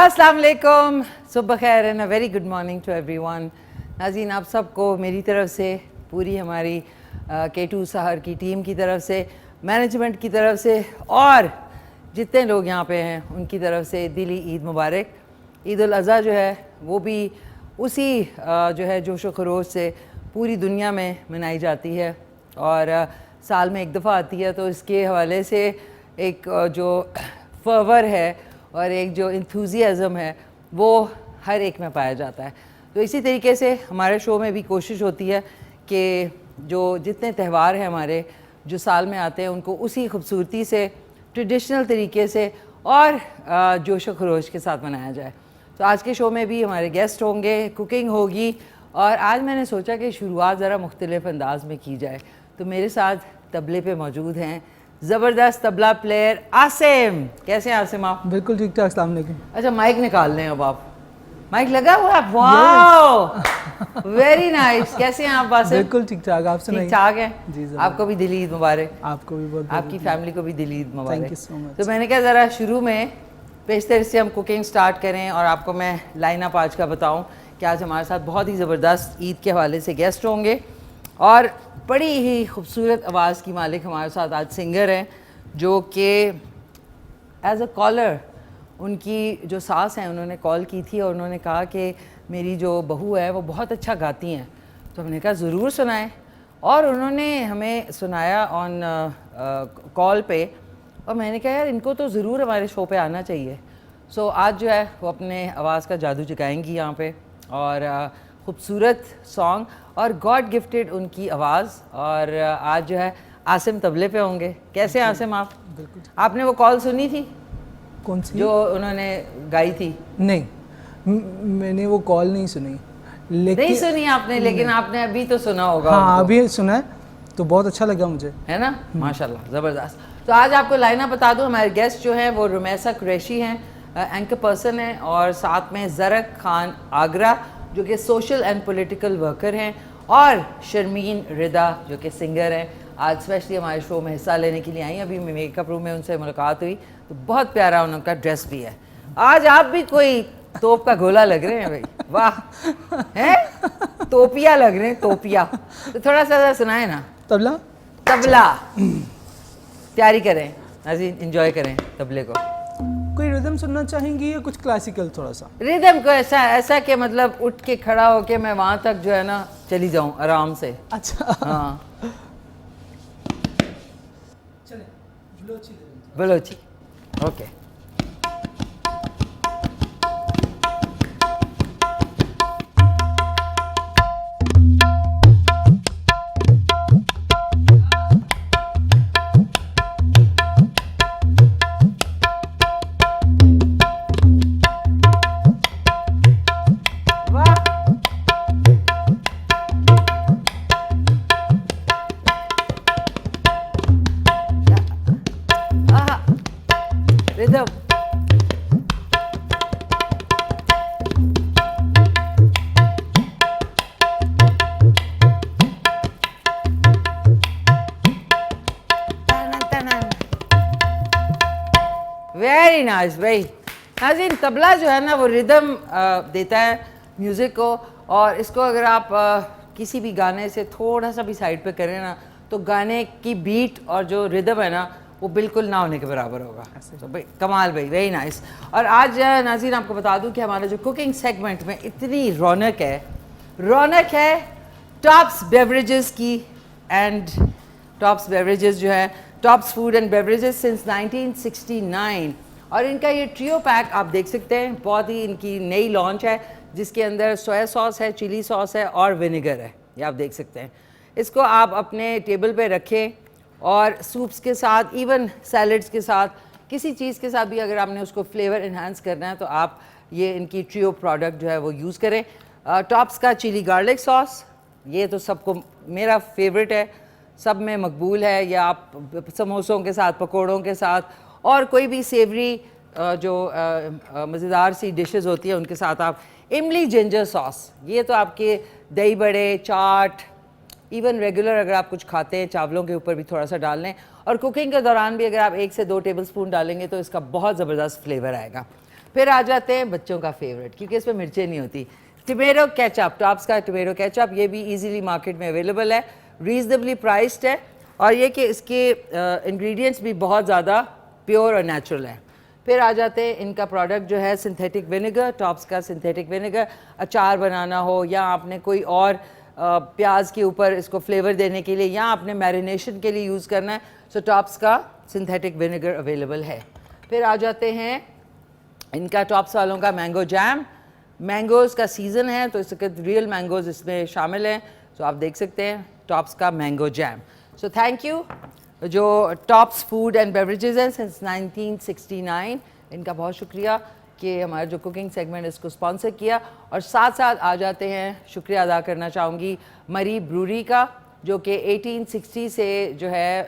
अस्सलाम वालेकुम, सुबह खैर and a very good morning to everyone. नाज़रीन, आप सबको मेरी तरफ से, पूरी हमारी K2 सहर की टीम की तरफ से, मैनेजमेंट की तरफ से और जितने लोग यहाँ पे हैं उनकी तरफ से दिली ईद मुबारक। ईद उल अज़हा जो है वो भी उसी जो है जोश व खरोश से पूरी दुनिया में मनाई जाती है और साल में एक दफ़ा आती है, तो इसके हवाले से एक जो फर्वर है और एक जो इंथुजियाज़म है वो हर एक में पाया जाता है। तो इसी तरीके से हमारे शो में भी कोशिश होती है कि जो जितने त्यौहार हैं हमारे जो साल में आते हैं उनको उसी खूबसूरती से, ट्रेडिशनल तरीके से और जोश व खरोश के साथ मनाया जाए। तो आज के शो में भी हमारे गेस्ट होंगे, कुकिंग होगी और आज मैंने सोचा कि शुरुआत ज़रा मुख्तलिफ अंदाज में की जाए। तो मेरे साथ तबले पे मौजूद हैं ज़बरदस्त तबला प्लेयर आसिम। कैसे हैं आसिम आप? बिल्कुल ठीक ठाक। अस्सलाम वालेकुम। अच्छा, माइक निकाल लें अब आप। माइक लगा हुआ है? Wow, very nice. कैसे हैं आप आसिम? बिल्कुल ठीक ठाक। आप सुनाइए? ठीक ठाक है जी सर। आपको भी दिली ईद मुबारक। आपको भी बहुत आपकी फैमिली को भी दिली ईद मुबारक। Thank you so much. तो मैंने कहा ज़रा शुरू में पेशतर से हम कुकिंग स्टार्ट करें और आपको मैं लाइन अप आज का बताऊं कि आज हमारे साथ बहुत ही ज़बरदस्त ईद के हवाले से गेस्ट होंगे और बड़ी ही खूबसूरत आवाज़ की मालिक हमारे साथ आज सिंगर हैं जो कि एज अ कॉलर उनकी जो सास हैं उन्होंने कॉल की थी और उन्होंने कहा कि मेरी जो बहू है वो बहुत अच्छा गाती हैं। तो हमने कहा ज़रूर सुनाएं और उन्होंने हमें सुनाया ऑन कॉल पे और मैंने कहा यार इनको तो ज़रूर हमारे शो पे आना चाहिए। सो आज जो है वो अपने आवाज़ का जादू जगाएंगी यहाँ पे और ख़ूबसूरत सॉन्ग और गॉड गिफ्टेड उनकी आवाज़। और आज जो है आसिम तबले पे होंगे। कैसे आसिम आप? बिल्कुल। आपने वो कॉल सुनी थी कौन सी? जो उन्होंने गाई थी? नहीं, मैंने वो कॉल नहीं सुनी। लेकिन नहीं सुनी आपने, लेकिन आपने अभी तो सुना होगा। हाँ, उनको। अभी सुना है तो बहुत अच्छा लगा मुझे, है ना? माशाल्लाह, ज़बरदस्त। तो आज आपको लाइना बता दूं, हमारे गेस्ट जो हैं वो रुमैसा कुरैशी हैं, एंकर पर्सन हैं और साथ में ज़रक खान आगरा जो कि सोशल एंड पॉलिटिकल वर्कर हैं और शर्मीन रिदा जो कि सिंगर हैं। आज स्पेशली हमारे शो में हिस्सा लेने के लिए आई। अभी मेकअप रूम में उनसे मुलाकात हुई तो बहुत प्यारा उनका ड्रेस भी है। आज आप भी कोई तोप का गोला लग रहे हैं भाई, वाह हैं, तोपिया लग रहे हैं, तोपिया। तो थोड़ा सा सुनाए ना तबला। तबला तैयारी करें नाज़रीन, एंजॉय करें तबले को। कोई रिदम सुनना चाहेंगी या कुछ क्लासिकल? थोड़ा सा रिदम को ऐसा कि मतलब उठ के खड़ा होके मैं वहाँ तक जो है ना चली जाऊँ आराम से। अच्छा। हाँ, चले Balochi. Balochi, okay. Rhythm very nice भाई। नाज़रीन, तबला जो है ना वो रिदम देता है म्यूज़िक को और इसको अगर आप किसी भी गाने से थोड़ा सा भी साइड पे करें ना तो गाने की बीट और जो रिदम है ना वो बिल्कुल ना होने के बराबर होगा। तो भाई कमाल भाई, वेरी नाइस। और आज नाज़रीन आपको बता दूं कि हमारा जो कुकिंग सेगमेंट में इतनी रौनक है टॉप्स बेवरेजेस की। एंड टॉप्स बेवरेजेस जो है tops food and beverages since 1969 और इनका ये ट्रियो पैक आप देख सकते हैं, बहुत ही इनकी नई लॉन्च है जिसके अंदर सोया सॉस है, चिली सॉस है और विनेगर है। ये आप देख सकते हैं। इसको आप अपने टेबल पे रखें और सूप्स के साथ, इवन सैलड्स के साथ, किसी चीज़ के साथ भी अगर आपने उसको फ्लेवर इन्हांस करना है तो आप ये इनकी ट्रियो प्रोडक्ट जो है वो यूज़ करें। टॉप्स का चिली गार्लिक सॉस, ये तो सबको मेरा फेवरेट है, सब में मकबूल है। या आप समोसों के साथ, पकौड़ों के साथ और कोई भी सेवरी जो मज़ेदार सी डिशेस होती है उनके साथ आप इमली जिंजर सॉस, ये तो आपके दही बड़े, चाट, इवन रेगुलर अगर आप कुछ खाते हैं चावलों के ऊपर भी थोड़ा सा डाल लें और कुकिंग के दौरान भी अगर आप 1 से 2 टेबलस्पून डालेंगे तो इसका बहुत ज़बरदस्त फ्लेवर आएगा। फिर आ जाते हैं बच्चों का फेवरेट, क्योंकि इसमें मिर्चें नहीं होती, टमेटो केचप। टॉप्स का टमेटो केचप, ये भी इजीली मार्केट में अवेलेबल है, रीजनेबली प्राइस्ड है, और ये कि इसके इंग्रेडिएंट्स भी बहुत ज़्यादा प्योर और नेचुरल हैं। फिर आ जाते हैं इनका प्रोडक्ट जो है सिंथेटिक विनेगर, टॉप्स का सिंथेटिक विनेगर। अचार बनाना हो या आपने कोई और प्याज के ऊपर इसको फ्लेवर देने के लिए या आपने मैरिनेशन के लिए यूज़ करना है, सो टॉप्स का सिंथेटिक विनेगर अवेलेबल है। फिर आ जाते हैं इनका टॉप्स वालों का मैंगो जैम। मैंगोज़ का सीज़न है तो इसके रियल मैंगोज़ इसमें शामिल हैं, सो आप देख सकते हैं टॉप्स का mango jam. So thank you जो टॉप्स फूड एंड बेवरेजेस हैं सिंस 1969, इनका बहुत शुक्रिया कि हमारा जो कुकिंग सेगमेंट इसको स्पॉन्सर किया। और साथ साथ आ जाते हैं, शुक्रिया अदा करना चाहूँगी मरी ब्रूरी का, जो कि 1860 से जो है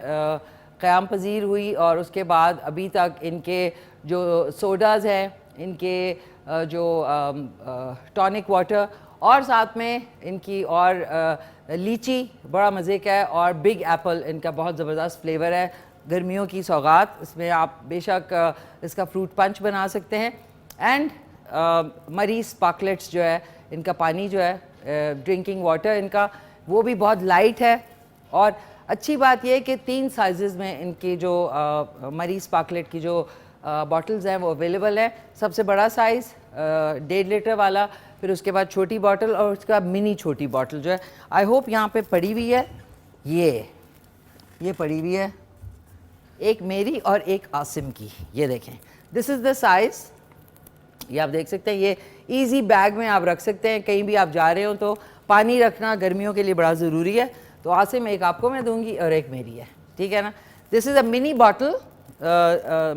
क़याम पजीर हुई, और उसके बाद अभी तक इनके जो सोडाज़ हैं, इनके जो टॉनिक वाटर, और साथ में इनकी और लीची बड़ा मज़े का है, और बिग एप्पल इनका बहुत ज़बरदस्त फ्लेवर है, गर्मियों की सौगात। इसमें आप बेशक इसका फ्रूट पंच बना सकते हैं। एंड मरी स्पार्कलेट्स जो है, इनका पानी जो है ड्रिंकिंग वाटर इनका, वो भी बहुत लाइट है। और अच्छी बात यह है कि 3 साइज़ में इनकी जो मरी स्पार्कलेट की जो बॉटल्स हैं वो अवेलेबल है। सबसे बड़ा साइज़ 1.5 लीटर वाला, फिर उसके बाद छोटी बॉटल, और उसके बाद मिनी छोटी बॉटल जो है, आई होप यहाँ पे पड़ी हुई है, ये पड़ी हुई है, एक मेरी और एक आसिम की, ये देखें, दिस इज़ द साइज़। ये आप देख सकते हैं, ये इजी बैग में आप रख सकते हैं, कहीं भी आप जा रहे हो तो। पानी रखना गर्मियों के लिए बड़ा ज़रूरी है, तो आसिम एक आपको मैं दूंगी और एक मेरी है, ठीक है ना। This is a mini bottle,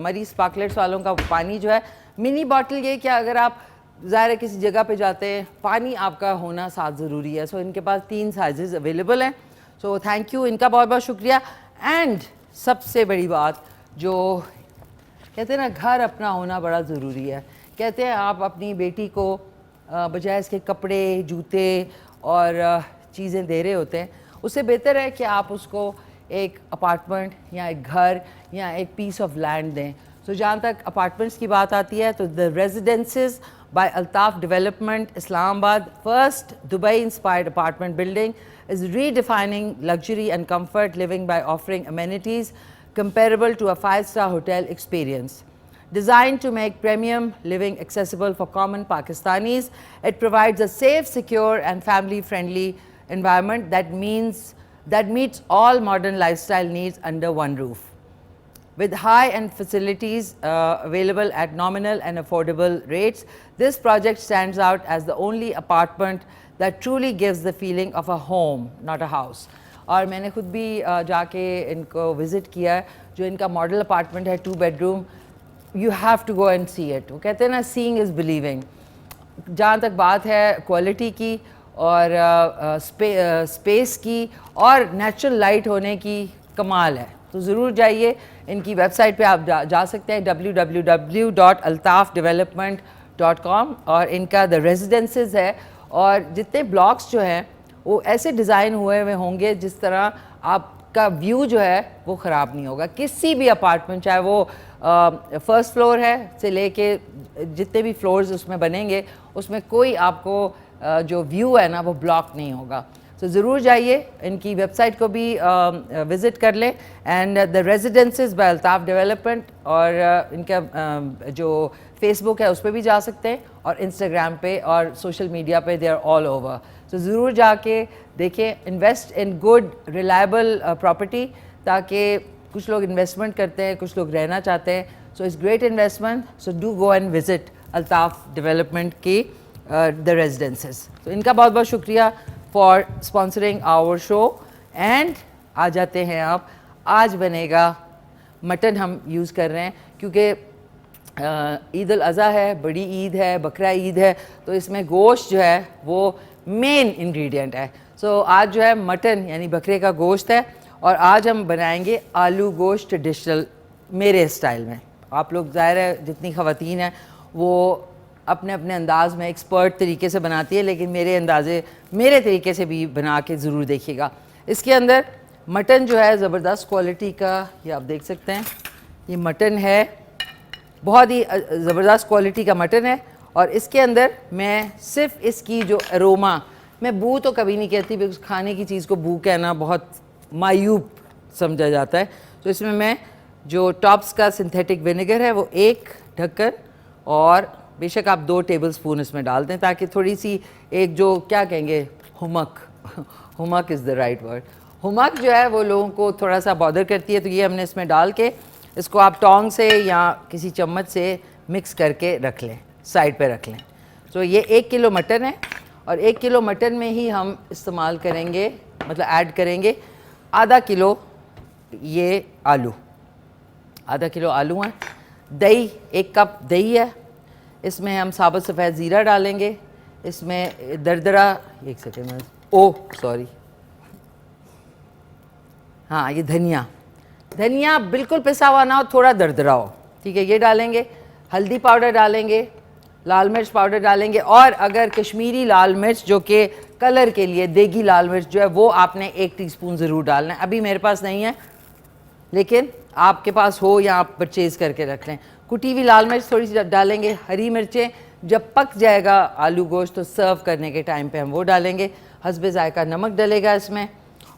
मरी स्पार्कलेट्स वालों का पानी जो है मिनी बॉटल। ये क्या, अगर आप ज़ाहिर है किसी जगह पे जाते हैं, पानी आपका होना साथ ज़रूरी है। सो इनके पास 3 साइज़ अवेलेबल हैं। सो थैंक यू, इनका बहुत बहुत शुक्रिया। एंड सबसे बड़ी बात, जो कहते हैं ना घर अपना होना बड़ा ज़रूरी है। कहते हैं आप अपनी बेटी को बजाय इसके कपड़े, जूते और चीज़ें दे रहे होते हैं, उससे बेहतर है कि आप उसको एक अपार्टमेंट या एक घर या एक पीस ऑफ लैंड दें। सो जहाँ तक अपार्टमेंट्स की बात आती है, तो the residences by Altaf Development, Islamabad, first Dubai-inspired apartment building, is redefining luxury and comfort living by offering amenities comparable to a 5-star hotel experience. Designed to make premium living accessible for common Pakistanis, it provides a safe, secure and family-friendly environment that meets all modern lifestyle needs under one roof. With high-end facilities available at nominal and affordable rates, this project stands out as the only apartment that truly gives the feeling of a home, not a house. और मैंने खुद भी जाके इनको visit किया है। जो इनका मॉडल अपार्टमेंट है 2 bedroom, you have to go and see it. वो कहते हैं ना, seeing is believing. जहाँ तक बात है क्वालिटी की और स्पेस की और नेचुरल लाइट होने की, कमाल है। तो ज़रूर जाइए, इनकी वेबसाइट पे आप जा सकते हैं www.altafdevelopment.com, और इनका द रेजिडेंसेस है, और जितने ब्लॉक्स जो हैं वो ऐसे डिज़ाइन हुए हुए होंगे जिस तरह आपका व्यू जो है वो ख़राब नहीं होगा। किसी भी अपार्टमेंट, चाहे वो फर्स्ट फ्लोर है से लेके जितने भी फ्लोर्स उसमें बनेंगे, उसमें कोई आपको जो व्यू है ना वो ब्लॉक नहीं होगा। तो ज़रूर जाइए, इनकी वेबसाइट को भी विज़िट कर लें। And the residences by Altaf development, और इनका जो फेसबुक है उस पर भी जा सकते हैं, और इंस्टाग्राम पे और सोशल मीडिया पे दे आर ऑल ओवर। तो ज़रूर जाके देखें, invest in good reliable property, ताकि कुछ लोग इन्वेस्टमेंट करते हैं, कुछ लोग रहना चाहते हैं। So it's great investment, so do go and visit Altaf development की द रेजिडेंसेस। तो इनका बहुत बहुत शुक्रिया for sponsoring our show. And आ जाते हैं आप, आज बनेगा मटन, हम यूज़ कर रहे हैं क्योंकि ईद उल अज़हा है, बड़ी ईद है, बकरा ईद है, तो इसमें गोश्त जो है वो मेन इंग्रेडिएंट है। सो आज जो है मटन यानी बकरे का गोश्त है, और आज हम बनाएंगे आलू गोश्त ट्रेडिशनल मेरे स्टाइल में। आप लोग ज़ाहिर है जितनी ख़वातीन हैं वो अपने अपने अंदाज़ में एक्सपर्ट तरीके से बनाती है, लेकिन मेरे तरीके से भी बना के ज़रूर देखिएगा। इसके अंदर मटन जो है ज़बरदस्त क्वालिटी का, ये आप देख सकते हैं, ये मटन है बहुत ही ज़बरदस्त क्वालिटी का मटन है। और इसके अंदर मैं सिर्फ इसकी जो अरोमा, मैं बू तो कभी नहीं कहती, बिकॉज खाने की चीज़ को बू कहना बहुत मायूब समझा जाता है। तो इसमें मैं जो टॉप्स का सिंथेटिक विनेगर है वो 1 ढक्कन, और बेशक आप 2 टेबलस्पून इसमें डाल दें, ताकि थोड़ी सी एक जो क्या कहेंगे हुमक हुमक इज़ द राइट वर्ड, हुमक जो है वो लोगों को थोड़ा सा बॉदर करती है। तो ये हमने इसमें डाल के इसको आप टोंग से या किसी चम्मच से मिक्स करके रख लें, साइड पे रख लें। तो ये 1 किलो मटन है, और 1 किलो मटन में ही हम इस्तेमाल करेंगे, मतलब ऐड करेंगे आधा किलो ये आलू, आधा किलो आलू हैं। दही 1 कप दही है, इसमें हम साबुत सफ़ेद ज़ीरा डालेंगे, इसमें दरदरा, एक सेकेंड में, ओ सॉरी, हाँ ये धनिया, धनिया बिल्कुल पिसा हुआ ना हो, थोड़ा दरदरा हो, ठीक है, ये डालेंगे। हल्दी पाउडर डालेंगे, लाल मिर्च पाउडर डालेंगे, और अगर कश्मीरी लाल मिर्च जो कि कलर के लिए, देगी लाल मिर्च जो है वो आपने 1 टीस्पून ज़रूर डालना है। अभी मेरे पास नहीं है, लेकिन आपके पास हो या आप परचेज़ करके रख लें। कुटी हुई लाल मिर्च थोड़ी सी डालेंगे। हरी मिर्चें जब पक जाएगा आलू गोश्त तो सर्व करने के टाइम पे हम वो डालेंगे। हस्बे ज़ायका नमक डलेगा इसमें,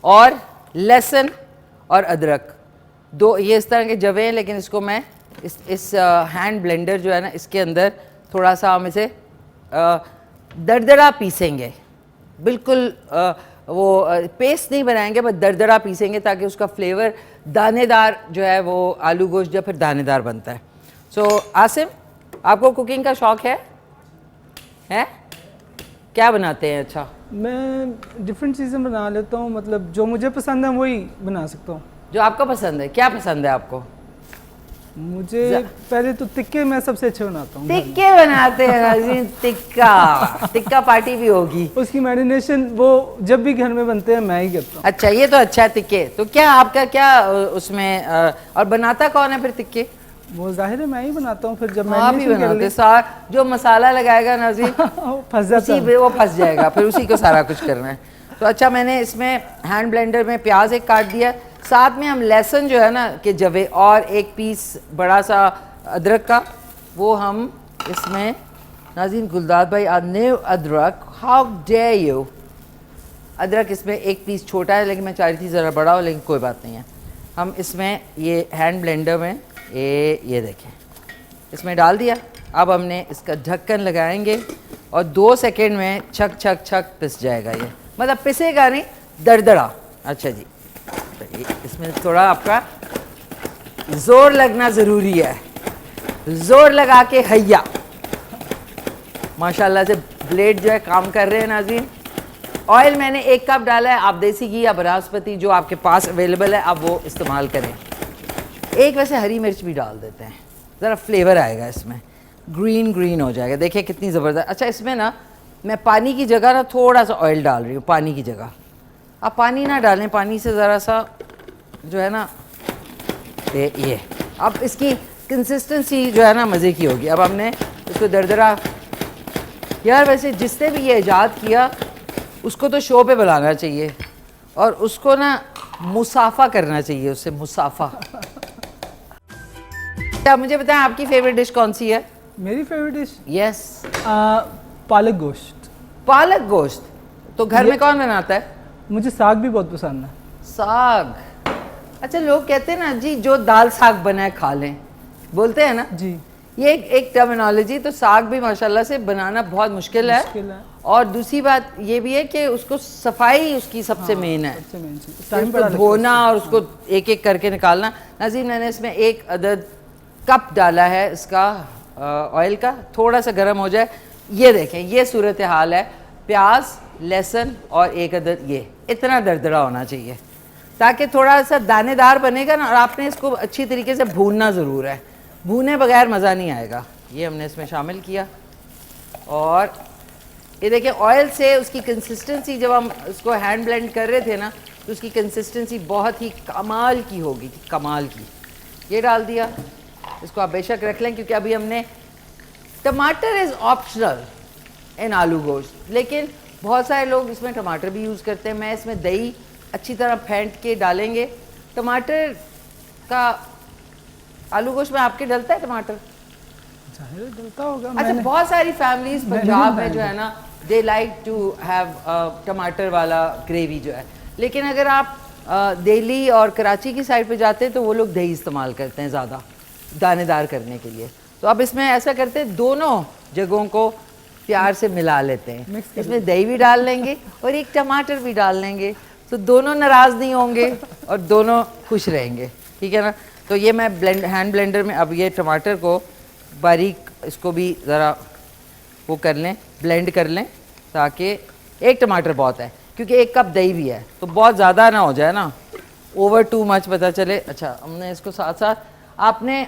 और लहसुन और अदरक, 2 ये इस तरह के जवे हैं, लेकिन इसको मैं इस हैंड ब्लेंडर जो है ना, इसके अंदर थोड़ा सा हम इसे दरदरा पीसेंगे, बिल्कुल वो पेस्ट नहीं बनाएंगे, बस दरदरा पीसेंगे, ताकि उसका फ्लेवर दानेदार जो है वो आलू गोश्त जो फिर दानेदार बनता है। सो आसिम, आपको कुकिंग का शौक़ है? क्या बनाते हैं? अच्छा, मैं डिफरेंट चीज़ें बना लेता हूँ, मतलब जो मुझे पसंद है वही बना सकता हूँ। जो आपको पसंद है, क्या पसंद है आपको? मुझे पहले तो टिक्के मैं सबसे अच्छे बनाता हूँ। टिक्के बनाते हैं नाज़रीन, टिक्का पार्टी भी होगी। उसकी मैरिनेशन वो जब भी घर में बनते हैं मैं ही करता हूँ। अच्छा, ये तो अच्छा है टिक्के। तो क्या आपका क्या उसमें और बनाता कौन है फिर टिक्के? वो जाहिर है मैं ही बनाता हूँ। फिर जब आप ही बनाते, सारा जो मसाला लगाएगा नाज़रीन फंस जाता है, वो फंस जाएगा, फिर उसी को सारा कुछ करना है। तो अच्छा, मैंने इसमें हैंड ब्लेंडर में प्याज 1 काट दिया, साथ में हम लहसुन जो है ना के जवे, और 1 पीस बड़ा सा अदरक का, वो हम इसमें, नाज़रीन गुलदार भाई न्यू अदरक, हाउ डेयर यू, अदरक इसमें 1 पीस छोटा है, लेकिन मैं चाह रही थी ज़रा बड़ा हो, लेकिन कोई बात नहीं है। हम इसमें ये हैंड ब्लेंडर में ये देखें, इसमें डाल दिया। अब हमने इसका ढक्कन लगाएंगे, और 2 सेकेंड में छक छक छक पिस जाएगा ये, मतलब पिसेगा नहीं, दरदरा। अच्छा जी, इसमें थोड़ा आपका ज़ोर लगना ज़रूरी है, ज़ोर लगा के हैया। माशाल्लाह से ब्लेड जो है काम कर रहे हैं नाज़रीन। ऑयल मैंने 1 कप डाला है, आप देसी घी या बनास्पति जो आपके पास अवेलेबल है आप वो इस्तेमाल करें। एक वैसे हरी मिर्च भी डाल देते हैं, ज़रा फ्लेवर आएगा इसमें, ग्रीन हो जाएगा। देखिए कितनी ज़बरदस्त। अच्छा, इसमें ना मैं पानी की जगह ना थोड़ा सा ऑयल डाल रही हूँ, पानी की जगह। आप पानी ना डालें, पानी से ज़रा सा जो है ना ये अब इसकी कंसिस्टेंसी जो है ना मज़े की होगी। अब हमने इसको दरदरा, यार वैसे जिसने भी ये ईजाद किया उसको तो शो पे बुलाना चाहिए, और उसको ना मुसाफा करना चाहिए, उससे मुसाफा। आप मुझे बताएं आपकी फेवरेट डिश कौन सी है? मेरी फेवरेट डिश यस, पालक गोश्त। पालक गोश्त। तो घर में कौन बनाता है? मुझे साग भी बहुत पसंद है। साग, अच्छा, लोग कहते हैं ना जी जो दाल साग बनाए खा लें, बोलते हैं ना जी, ये एक टर्मिनोलॉजी। तो साग भी माशाल्लाह से बनाना बहुत मुश्किल है। और दूसरी बात ये भी है कि उसको सफाई उसकी सबसे मेन है, टाइम उसको धोना और उसको एक एक करके निकालना। नाज़रीन, मैंने इसमें 1 अदद कप डाला है इसका ऑयल का, थोड़ा सा गर्म हो जाए। ये देखें, ये सूरत हाल है। प्याज, लहसुन और 1 अदद ये इतना दरदरा होना चाहिए, ताकि थोड़ा सा दानेदार बनेगा ना। और आपने इसको अच्छी तरीके से भूनना ज़रूर है, भूने बगैर मज़ा नहीं आएगा। ये हमने इसमें शामिल किया, और ये देखिए ऑयल से उसकी कंसिस्टेंसी, जब हम उसको हैंड ब्लेंड कर रहे थे ना, तो उसकी कंसिस्टेंसी बहुत ही कमाल की होगी, कमाल की। ये डाल दिया, इसको आप बेशक रख लें, क्योंकि अभी हमने, टमाटर इज़ ऑप्शनल इन आलू गोश्त, लेकिन बहुत सारे लोग इसमें टमाटर भी यूज़ करते हैं। मैं इसमें दही अच्छी तरह फेंट के डालेंगे। टमाटर का आलू गोश्त में आपके डलता है टमाटर? चाहे डलता होगा। अच्छा, मैंने बहुत सारी फैमिलीज मैंने पंजाब भी में जो है ना, दे लाइक टू हैव टमाटर वाला ग्रेवी जो है, लेकिन अगर आप दिल्ली और कराची की साइड पे जाते हैं तो वो लोग दही इस्तेमाल करते हैं ज़्यादा दानेदार करने के लिए। तो अब इसमें ऐसा करते हैं, दोनों जगहों को प्यार से मिला लेते हैं। Mix कर इसमें दही भी डाल लेंगे और एक टमाटर भी डाल लेंगे, तो दोनों नाराज़ नहीं होंगे और दोनों खुश रहेंगे, ठीक है ना। तो ये मैं हैंड ब्लेंडर में अब ये टमाटर को बारीक, इसको भी ज़रा वो कर लें, ब्लेंड कर लें, ताकि एक टमाटर बहुत है क्योंकि 1 कप दही भी है, तो बहुत ज़्यादा ना हो जाए ना, ओवर टू मच पता चले। अच्छा, हमने इसको साथ साथ आपने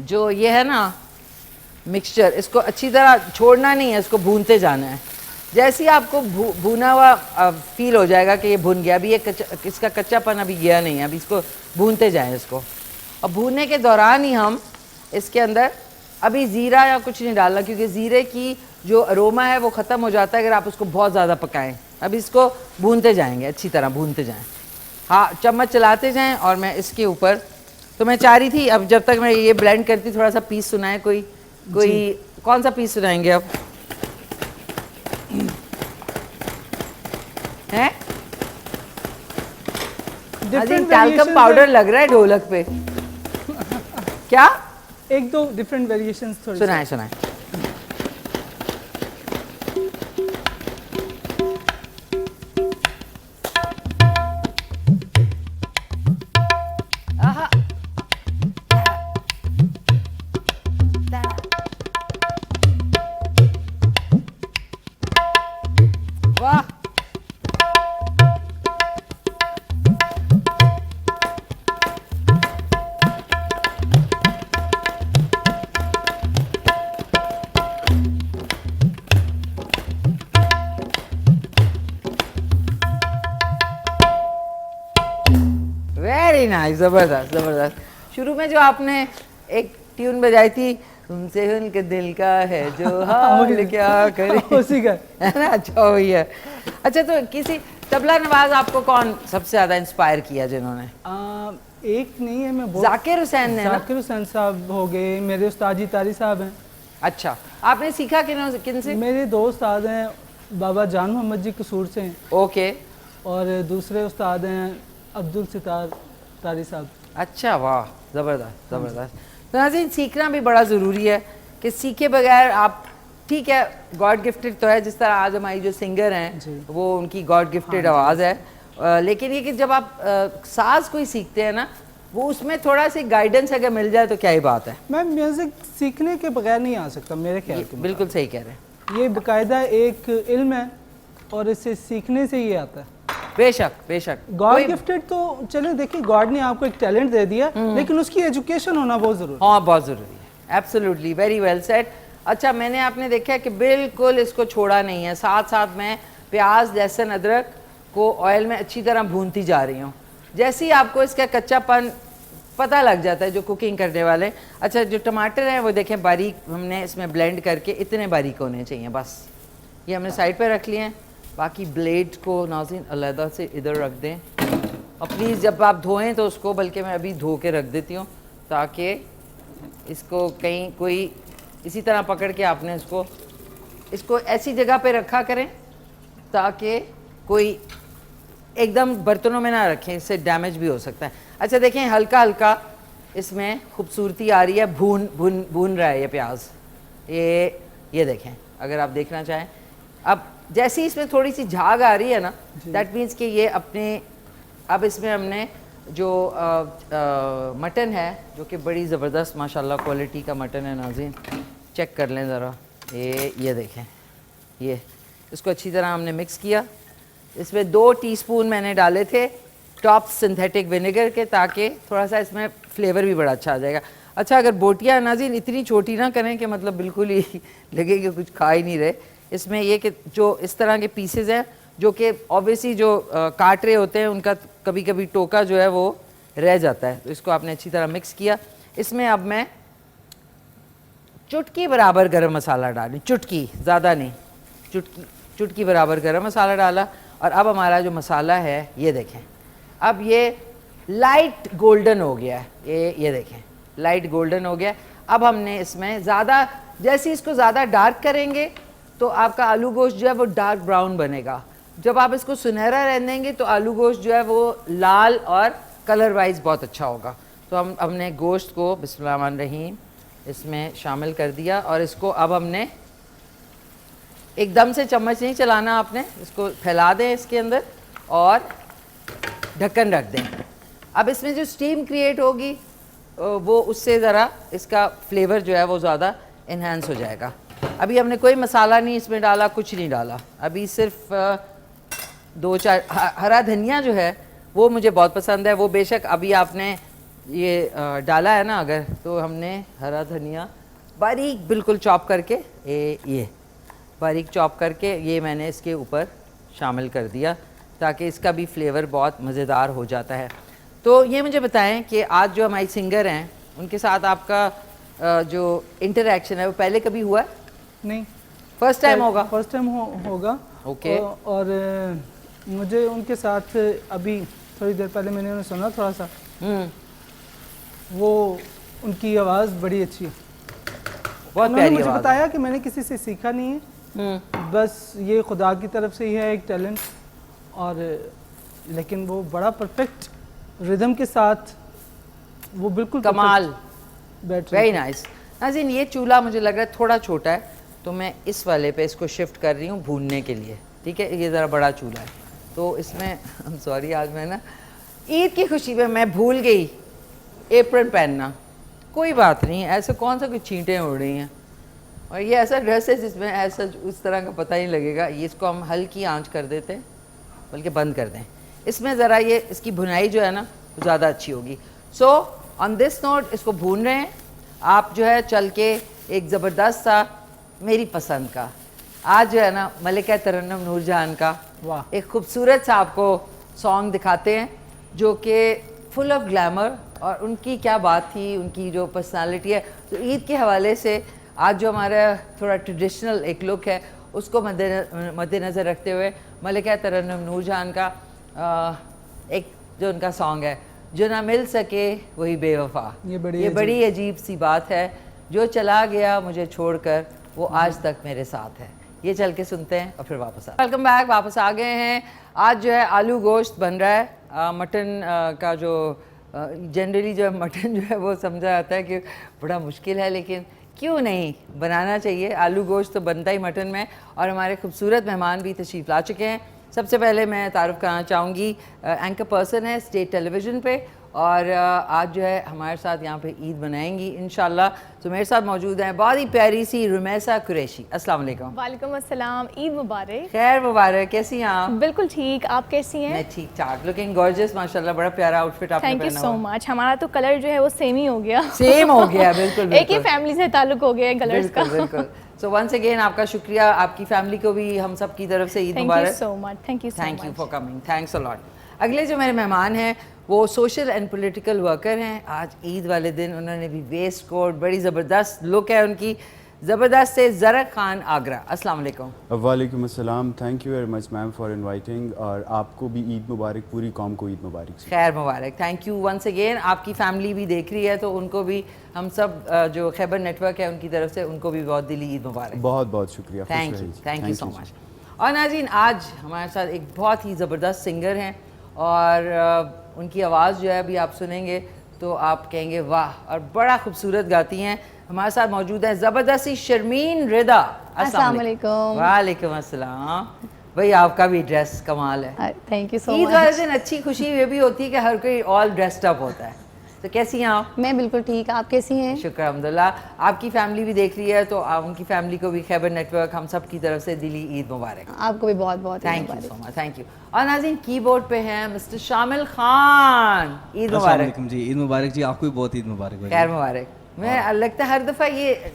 जो ये है ना मिक्सचर, इसको अच्छी तरह छोड़ना नहीं है, इसको भूनते जाना है। जैसे ही आपको भुना हुआ फील हो जाएगा कि ये भुन गया, अभी ये इसका कच्चापन अभी गया नहीं है, अभी इसको भूनते जाएं इसको। और भूनने के दौरान ही हम इसके अंदर अभी ज़ीरा या कुछ नहीं डालना, क्योंकि ज़ीरे की जो अरोमा है वो ख़त्म हो जाता है अगर आप उसको बहुत ज़्यादा पकाएं। अब इसको भूनते जाएंगे, अच्छी तरह भूनते जाएं, हाँ चम्मच चलाते जाएं। और मैं इसके ऊपर, तो मैं चाह रही थी अब जब तक मैं ये ब्लेंड करती थोड़ा सा पीस सुनाए, कोई कौन सा पीस सुनाएंगे अब हैं? टैल्कम पाउडर लग रहा है ढोलक पे क्या? 1-2 डिफरेंट वेरिएशंस थोड़ी सुनाए सुनाए। आहा। वाह, वेरी नाइस, ज़बरदस्त ज़बरदस्त। शुरू में जो आपने एक ट्यून बजाई थी, तुमसे उनके दिल का है जो हाल क्या करे, उसी का है ना? अच्छा वही है। अच्छा, तो किसी तबला नवाज आपको कौन सबसे ज़्यादा इंस्पायर किया जिन्होंने? एक नहीं है, मैं बहुत जाकिर हुसैन ने ना? जाकिर हुसैन साहब हो गए, मेरे उस्ताद जी तारी साहब हैं। अच्छा, आपने सीखा किन से? मेरे दो उस्ताद हैं, बाबा जान मोहम्मद जी कसूर से हैं, ओके। और दूसरे उस्ताद हैं अब्दुल सितार तारी साहब। अच्छा, वाह, ज़बरदस्त ज़बरदस्त। तो नाज़रीन, सीखना भी बड़ा ज़रूरी है कि सीखे बगैर आप, ठीक है गॉड गिफ्टेड तो है, जिस तरह आज हमारी जो सिंगर हैं वो उनकी गॉड गिफ्टेड आवाज़ है, लेकिन ये कि जब आप साज कोई सीखते हैं ना, वो उसमें थोड़ा सी गाइडेंस अगर मिल जाए तो क्या ही बात है। मैं म्यूज़िक सीखने के बगैर नहीं आ सकता मेरे ख्याल के। बिल्कुल सही कह रहे हैं। ये बाकायदा एक इल्म है और इसे सीखने से ये आता है। बेशक बेशक। गॉड गिफ्टेड तो चलो देखिए, गॉड ने आपको एक टैलेंट दे दिया, लेकिन उसकी एजुकेशन होना बहुत ज़रूरी है। हाँ, बहुत ज़रूरी है। Absolutely, very well said. अच्छा, मैंने आपने देखा है कि बिल्कुल इसको छोड़ा नहीं है, साथ साथ मैं प्याज लहसुन अदरक को ऑयल में अच्छी तरह भूनती जा रही हूँ। जैसे ही आपको इसका कच्चापन पता लग जाता है जो कुकिंग करने वाले, अच्छा जो टमाटर हैं वो देखें बारीक हमने इसमें ब्लेंड करके इतने बारीक होने चाहिए, बस ये हमने साइड पे रख लिए हैं। बाकी ब्लेड को नाज़रीन अलहदा से इधर रख दें, और प्लीज़ जब आप धोएं तो उसको, बल्कि मैं अभी धो के रख देती हूँ ताकि इसको कहीं कोई इसी तरह पकड़ के आपने इसको ऐसी जगह पे रखा करें ताकि कोई एकदम बर्तनों में ना रखें, इससे डैमेज भी हो सकता है। अच्छा देखें, हल्का हल्का इसमें खूबसूरती आ रही है, भून रहा है ये प्याज, ये देखें अगर आप देखना चाहें। अब जैसे ही इसमें थोड़ी सी झाग आ रही है ना, दैट मीन्स कि ये अपने, अब इसमें हमने जो मटन है जो कि बड़ी ज़बरदस्त माशाल्लाह क्वालिटी का मटन है नाज़रीन, चेक कर लें ज़रा, ये देखें, ये इसको अच्छी तरह हमने मिक्स किया। इसमें 2 टीस्पून मैंने डाले थे टॉप सिंथेटिक विनेगर के, ताकि थोड़ा सा इसमें फ्लेवर भी बड़ा अच्छा आ जाएगा। अच्छा, अगर बोटियाँ नाज़रीन इतनी छोटी ना करें कि मतलब बिल्कुल ही लगे कि कुछ खा ही नहीं रहे, इसमें ये कि जो इस तरह के पीसेज हैं जो कि ऑब्वियसली जो काट रहे होते हैं उनका कभी कभी टोका जो है वो रह जाता है, तो इसको आपने अच्छी तरह मिक्स किया। इसमें अब मैं चुटकी बराबर गरम मसाला डाली, चुटकी, ज़्यादा नहीं, चुटकी बराबर गरम मसाला डाला। और अब हमारा जो मसाला है ये देखें, अब ये लाइट गोल्डन हो गया है, ये देखें लाइट गोल्डन हो गया। अब हमने इसमें ज़्यादा, जैसे इसको ज़्यादा डार्क करेंगे तो आपका आलू गोश्त जो है वो डार्क ब्राउन बनेगा। जब आप इसको सुनहरा रहने देंगे तो आलू गोश्त जो है वो लाल और कलर वाइज बहुत अच्छा होगा। तो हमने गोश्त को बिस्मिल्लाहिर्रहमानिर्रहीम इसमें शामिल कर दिया और इसको अब हमने एकदम से चम्मच नहीं चलाना, आपने इसको फैला दें इसके अंदर और ढक्कन रख दें। अब इसमें जो स्टीम क्रिएट होगी वो उससे ज़रा इसका फ्लेवर जो है वो ज़्यादा इन्हांस हो जाएगा। अभी हमने कोई मसाला नहीं इसमें डाला, कुछ नहीं डाला, अभी सिर्फ 2-4 हरा धनिया जो है वो मुझे बहुत पसंद है, वो बेशक अभी आपने ये डाला है ना अगर, तो हमने हरा धनिया बारीक बिल्कुल चॉप करके ये बारीक चॉप करके ये मैंने इसके ऊपर शामिल कर दिया ताकि इसका भी फ्लेवर बहुत मज़ेदार हो जाता है। तो ये मुझे बताएं कि आज जो हमारी सिंगर हैं उनके साथ आपका जो इंटरेक्शन है वो पहले कभी हुआ है? नहीं, फर्स्ट टाइम होगा? फर्स्ट टाइम होगा। ओके। और मुझे उनके साथ अभी थोड़ी देर पहले मैंने उन्हें सुना थोड़ा सा, वो उनकी आवाज़ बड़ी अच्छी है, बहुत उन्होंने प्यारी मुझे आवाज़ बताया कि मैंने किसी से सीखा नहीं है, बस ये खुदा की तरफ से ही है एक टैलेंट। और लेकिन वो बड़ा परफेक्ट रिदम के साथ वो बिल्कुल कमाल, बैठ वेरी नाइस। नाज़रीन ये चूल्हा मुझे लग रहा है थोड़ा छोटा है तो मैं इस वाले पे इसको शिफ्ट कर रही हूँ भूनने के लिए, ठीक है? ये ज़रा बड़ा चूल्हा है तो इसमें सॉरी आज मैं ना ईद की खुशी में मैं भूल गई एप्रन पहनना। कोई बात नहीं, ऐसे कौन सा कुछ छींटें उड़ रही हैं, और ये ऐसा ड्रेस है जिसमें ऐसा उस तरह का पता नहीं लगेगा। ये इसको हम हल्की आंच कर देते हैं, बल्कि बंद कर दें, इसमें ज़रा ये इसकी भुनाई जो है ना वो ज़्यादा अच्छी होगी। सो ऑन दिस नोट इसको भून रहे हैं आप जो है चल के एक ज़बरदस्त सा मेरी पसंद का आज जो है ना मलिका तरन्नुम नूरजहान का वाह एक खूबसूरत सा आपको सॉन्ग दिखाते हैं जो कि फुल ऑफ ग्लैमर, और उनकी क्या बात थी, उनकी जो पर्सनालिटी है। तो ईद के हवाले से आज जो हमारा थोड़ा ट्रेडिशनल एक लुक है उसको मद्देनज़र रखते हुए मलिका तरन्नुम नूरजहान का एक जो उनका सॉन्ग है, जो ना मिल सके वही बेवफा। ये बड़ी अजीब सी बात है, जो चला गया मुझे छोड़कर वो आज तक मेरे साथ है। ये चल के सुनते हैं और फिर वापस आ। वेलकम बैक, वापस आ गए हैं। आज जो है आलू गोश्त बन रहा है। मटन का जो जनरली जो मटन जो है वो समझा जाता है कि बड़ा मुश्किल है, लेकिन क्यों नहीं, बनाना चाहिए। आलू गोश्त तो बनता ही मटन में। और हमारे खूबसूरत मेहमान भी तशरीफ़ ला चुके हैं। सबसे पहले मैं तारुफ कराना चाहूँगी, एंकर पर्सन है स्टेट टेलीविज़न पे, और आज जो है हमारे साथ यहाँ पे ईद मनाएंगी इंशाल्लाह। तो मेरे साथ मौजूद हैं बहुत ही प्यारी सी रुमैसा कुरैशी। अस्सलाम वालेकुम। वालेकुम अस्सलाम, ईद मुबारक। खैर मुबारक, कैसी हैं आप? बिल्कुल ठीक, आप कैसी हैं? मैं ठीक ठाक, लुकिंग गॉर्जियस माशाल्लाह, बड़ा प्यारा आउटफिट आपने थैंक यू पहना सो हुआ। मच। हमारा तो कलर जो है वो सेम ही हो गया, सेम हो गया, बिल्कुल एक ही फैमिली से ताल्लुक हो गया है कलर्स का। बिल्कुल। सो वंस अगेन आपका शुक्रिया, आपकी फैमिली को भी हम सब की तरफ से Eid thank you Mubarak. So much, thank you thank you for coming, thanks a lot. अगले जो मेरे मेहमान हैं वो सोशल एंड पॉलिटिकल वर्कर हैं। आज ईद वाले दिन उन्होंने भी वेस्ट कोट, बड़ी ज़बरदस्त लुक है उनकी, ज़बरदस्त से ज़रा खान आगरा। अस्सलाम वालेकुम। वालेकुम अस्सलाम, thank you very much ma'am for inviting, और आपको भी ईद मुबारक, पूरी कौम को ईद मुबारक। खैर मुबारक, थैंक यू वंस अगेन। आपकी फैमिली भी देख रही है तो उनको भी हम सब जो खैबर नेटवर्क है उनकी तरफ से उनको भी बहुत दिली ईद मुबारक। बहुत बहुत शुक्रिया, थैंक यू सो मच। और नाज़रीन आज हमारे साथ एक बहुत ही ज़बरदस्त सिंगर हैं, और उनकी आवाज़ जो है अभी आप सुनेंगे तो आप कहेंगे वाह, और बड़ा खूबसूरत गाती हैं। हमारे साथ मौजूद है ज़बरदस्त सी शर्मीन रिदा। अस्सलाम वालेकुम। वालेकुम अस्सलाम। भाई आपका भी ड्रेस कमाल है। थैंक यू सो ईद वाले मच। दिन अच्छी खुशी ये भी होती है कि हर कोई ऑल ड्रेस्ड अप होता है। तो कैसी हैं आप? मैं बिल्कुल ठीक, आप कैसी हैं? शुक्र अल्हम्दुलिल्लाह। आपकी फैमिली भी देख रही है तो उनकी फैमिली को भी खैबर नेटवर्क हम सब की तरफ से दिली ईद मुबारक। आपको भी बहुत बहुत thank you so much, thank you. और नाज़रीन कीबोर्ड पे हैं मिस्टर शामिल खान। ईद मुबारक जी। ईद मुबारक जी, आपको भी बहुत ईद मुबारक। खैर मुबारक। मैं लगता है हर दफ़ा ये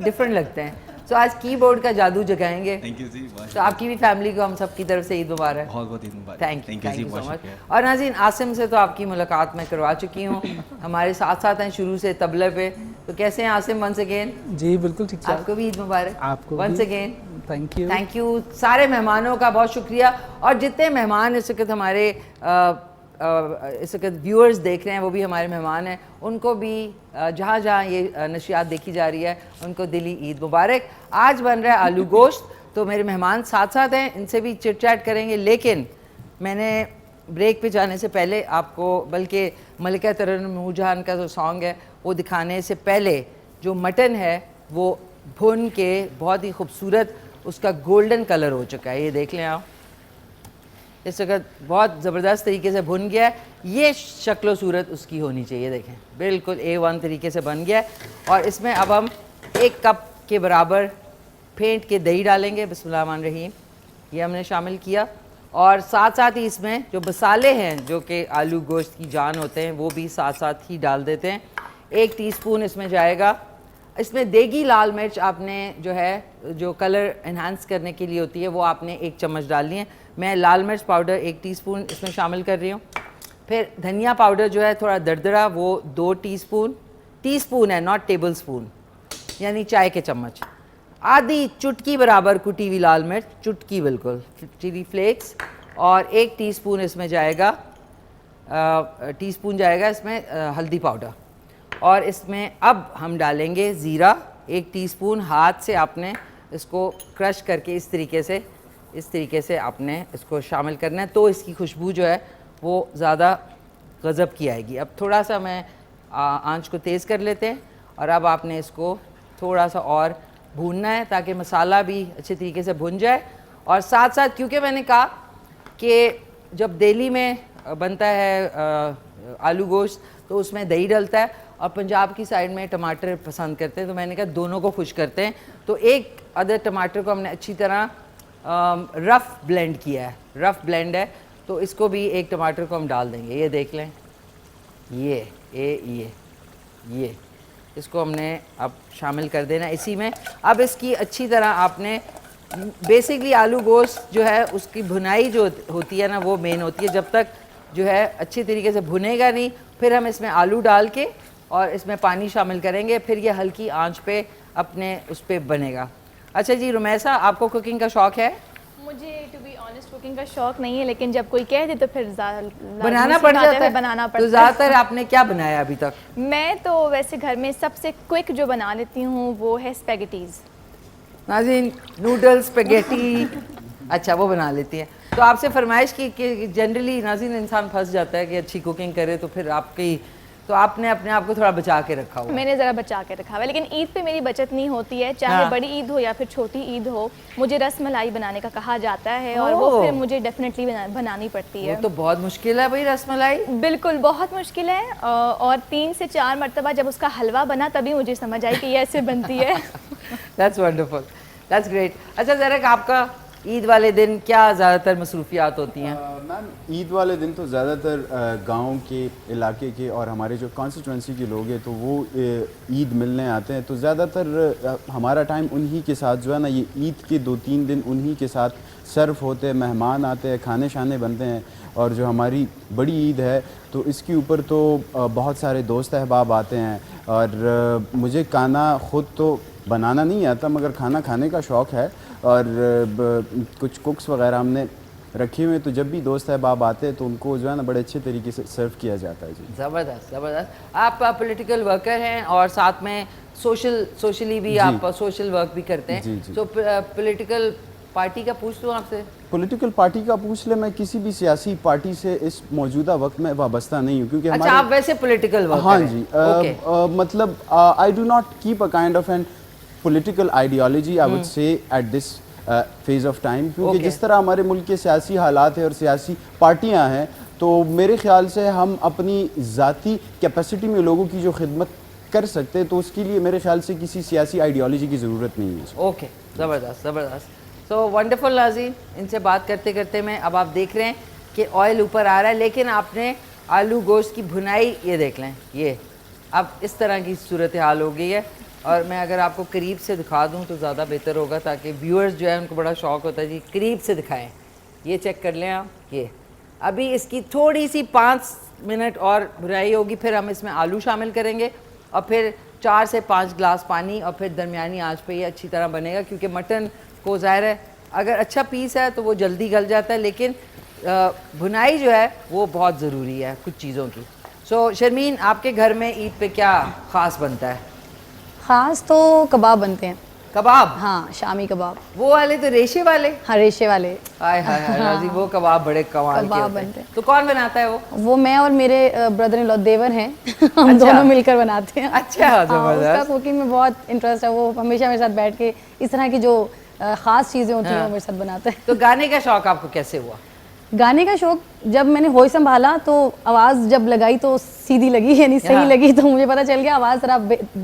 डिफरेंट लगते हैं। तो आज कीबोर्ड का जादू जगाएंगे। थैंक यू जी। तो आपकी भी फैमिली को हम सब की तरफ से ईद मुबारक। बहुत बहुत ईद मुबारक। थैंक यू जी, सो बहुत मच। शुक्रिया। और नाज़रीन आसिम से तो आपकी मुलाकात मैं करवा चुकी हूँ, हमारे साथ साथ हैं शुरू से तबले पे। तो कैसे हैं आसिम? वंस अगेन जी बिल्कुल ठीक ठाक। आपको भी ईद मुबारक। आपको वंस भी। Again thank you. Thank you. सारे मेहमानों का बहुत शुक्रिया, और जितने मेहमान इस वक्त हमारे इस वक्त व्यूअर्स देख रहे हैं वो भी हमारे मेहमान हैं, उनको भी जहाँ जहाँ ये नशियात देखी जा रही है उनको दिली ईद मुबारक। आज बन रहा है आलू गोश्त, तो मेरे मेहमान साथ साथ हैं, इनसे भी चिट चैट करेंगे। लेकिन मैंने ब्रेक पे जाने से पहले आपको, बल्कि मलिका तरन्नुम नूरजहान का जो सॉन्ग है वो दिखाने से पहले, जो मटन है वो भुन के बहुत ही खूबसूरत उसका गोल्डन कलर हो चुका है। ये देख लें आप, इस वक्त बहुत ज़बरदस्त तरीके से भुन गया है। ये शक्ल सूरत उसकी होनी चाहिए, देखें बिल्कुल A1 तरीके से बन गया है। और इसमें अब हम 1 कप के बराबर फेंट के दही डालेंगे। बिस्मिल्लाहिर्रहमानिर्रहीम, ये हमने शामिल किया। और साथ साथ ही इसमें जो मसाले हैं जो कि आलू गोश्त की जान होते हैं वो भी साथ साथ ही डाल देते हैं। 1 टीस्पून इसमें जाएगा। इसमें देगी लाल मिर्च आपने जो है, जो कलर इन्हांस करने के लिए होती है, वो आपने 1 चम्मच डालनी है। मैं लाल मिर्च पाउडर 1 टीस्पून इसमें शामिल कर रही हूँ। फिर धनिया पाउडर जो है थोड़ा दरदरा, वो 2 टीस्पून है, नॉट टेबल स्पून, यानी चाय के चम्मच। आधी चुटकी बराबर कुटी हुई लाल मिर्च, चुटकी बिल्कुल, चिली फ्लेक्स। और 1 टीस्पून इसमें जाएगा इसमें हल्दी पाउडर। और इसमें अब हम डालेंगे ज़ीरा 1 टीस्पून। हाथ से आपने इसको क्रश करके इस तरीके से आपने इसको शामिल करना है, तो इसकी खुशबू जो है वो ज़्यादा गज़ब की आएगी। अब थोड़ा सा मैं आंच को तेज़ कर लेते हैं। और अब आपने इसको थोड़ा सा और भूनना है ताकि मसाला भी अच्छे तरीके से भुन जाए। और साथ साथ, क्योंकि मैंने कहा कि जब दिल्ली में बनता है आलू गोश्त तो उसमें दही डलता है, और पंजाब की साइड में टमाटर पसंद करते हैं, तो मैंने कहा दोनों को खुश करते हैं। तो 1 अदद टमाटर को हमने अच्छी तरह रफ़ ब्लेंड किया है, रफ़ ब्लेंड है, तो इसको भी 1 टमाटर को हम डाल देंगे। ये देख लें, ये इसको हमने अब शामिल कर देना इसी में। अब इसकी अच्छी तरह आपने, बेसिकली आलू गोश्त जो है उसकी भुनाई जो होती है ना, वो मेन होती है। जब तक जो है अच्छी तरीके से भुनेगा नहीं, फिर हम इसमें आलू डाल के और इसमें पानी शामिल करेंगे, फिर ये हल्की आंच पे अपने उस पर बनेगा। अच्छा जी रुमैसा, आपको कुकिंग का शौक़ है? मुझे टू बी ऑनेस्ट कुकिंग का शौक नहीं है, लेकिन जब कोई कह दे तो फिर बनाना पड़ जाता है। बनाना पड़ता तो ज़्यादातर आपने क्या बनाया अभी तक? मैं तो वैसे घर में सबसे क्विक जो बना लेती हूँ वो है स्पेगेटीज़। नाज़रीन, नूडल्स, स्पेगेटी, अच्छा वो बना लेती हैं। तो आपसे फरमाइश की कि जनरली नाज़रीन इंसान फंस जाता है कि अच्छी कुकिंग करे, तो फिर तो आपने अपने आप को थोड़ा बचा के रखा हुआ। मैंने ज़रा बचा के रखा हुआ है, लेकिन ईद पे मेरी बचत नहीं होती है, चाहे हाँ। बड़ी ईद हो या फिर छोटी ईद हो। मुझे रस मलाई बनाने का कहा जाता है और वो फिर मुझे डेफिनेटली बनानी पड़ती है। वो तो बहुत मुश्किल है भाई, रस मलाई। बिल्कुल बहुत मुश्किल है। और 3 से 4 मरतबा जब उसका हलवा बना तभी मुझे समझ आई कि ये ऐसे बनती है। That's wonderful, that's great. अच्छा ज़रा, आपका ईद वाले दिन क्या ज़्यादातर मसरूफियात होती हैं? मैम, ईद वाले दिन तो ज़्यादातर गांव के इलाके के और हमारे जो कॉन्स्टिट्यूंसी के लोग हैं तो वो ईद मिलने आते हैं। तो ज़्यादातर हमारा टाइम उन्हीं के साथ जो है ना, ये ईद के 2-3 दिन उन्हीं के साथ सर्व होते हैं, मेहमान आते हैं, खाने शाने बनते हैं। और जो हमारी बड़ी ईद है तो इसके ऊपर तो बहुत सारे दोस्त अहबाब आते हैं। और मुझे खाना ख़ुद तो बनाना नहीं आता, मगर खाना खाने का शौक़ है। और कुछ कुक्स वगैरह हमने रखे हुए हैं, तो जब भी दोस्त अहबाब आते हैं तो उनको जो है ना बड़े अच्छे तरीके से सर्व किया जाता है। जी, ज़बरदस्त ज़बरदस्त। आप पॉलिटिकल वर्कर हैं और साथ में सोशली भी आप सोशल वर्क भी करते हैं। जी। तो पॉलिटिकल पार्टी का पूछ लूँ आपसे? पॉलिटिकल पार्टी का पूछ ले। मैं किसी भी सियासी पार्टी से इस मौजूदा वक्त में वाबस्ता नहीं हूँ, क्योंकि अच्छा, आप वैसे पॉलिटिकल वर्कर? हाँ जी। मतलब I do not keep a kind of an political ideology, I would say at this phase of time, क्योंकि जिस तरह हमारे मुल्क के सियासी हालात हैं और सियासी पार्टियां हैं, तो मेरे ख्याल से हम अपनी ज़ाती कैपेसिटी में लोगों की जो खिदमत कर सकते हैं, तो उसके लिए मेरे ख्याल से किसी सियासी आइडियोलॉजी की ज़रूरत नहीं है। ओके, ज़बरदस्त ज़बरदस्त। सो वंडरफुल नाज़रीन, इनसे बात करते करते मैं, अब आप देख रहे हैं कि ऑयल ऊपर आ रहा है, लेकिन आपने आलू गोश्त की भुनाई ये देख लें, ये अब इस तरह की सूरत हाल हो गई है। और मैं अगर आपको करीब से दिखा दूं तो ज़्यादा बेहतर होगा, ताकि व्यूअर्स जो है उनको बड़ा शौक़ होता है जी करीब से दिखाएं। ये चेक कर लें आप, ये अभी इसकी थोड़ी सी 5 मिनट और भुनाई होगी, फिर हम इसमें आलू शामिल करेंगे और फिर 4 से 5 गिलास पानी, और फिर दरमियानी आंच पे ये अच्छी तरह बनेगा। क्योंकि मटन को ज़ाहिर है अगर अच्छा पीस है तो वो जल्दी गल जाता है, लेकिन भुनाई जो है वो बहुत ज़रूरी है कुछ चीज़ों की। सो शर्मीन, आपके घर में ईद पे क्या ख़ास बनता है? ख़ास तो कबाब बनते हैं। कबाब? हाँ, शामी कबाब। वो वाले तो रेशे वाले? हाँ, रेशे वाले। हाय हाय हाय नाज़रीन, वो कबाब बड़े कमाल के कबाब होते हैं। बनते हैं। तो कौन बनाता है वो? वो मैं और मेरे ब्रदर इन लॉ देवर हैं हम अच्छा। दोनों मिलकर बनाते हैं। अच्छा, हाँ, ज़बरदस्त। उसका कुकिंग में बहुत इंटरेस्ट है। वो हमेशा मेरे साथ बैठ के इस तरह की जो ख़ास चीज़ें होती हैं वो मेरे साथ बनाता है। तो गाने का शौक आपको कैसे हुआ? गाने का शौक जब मैंने होश संभाला तो आवाज़ जब लगाई तो सीधी लगी, यानी सही हाँ। लगी, तो मुझे पता चल गया आवाज़ ज़रा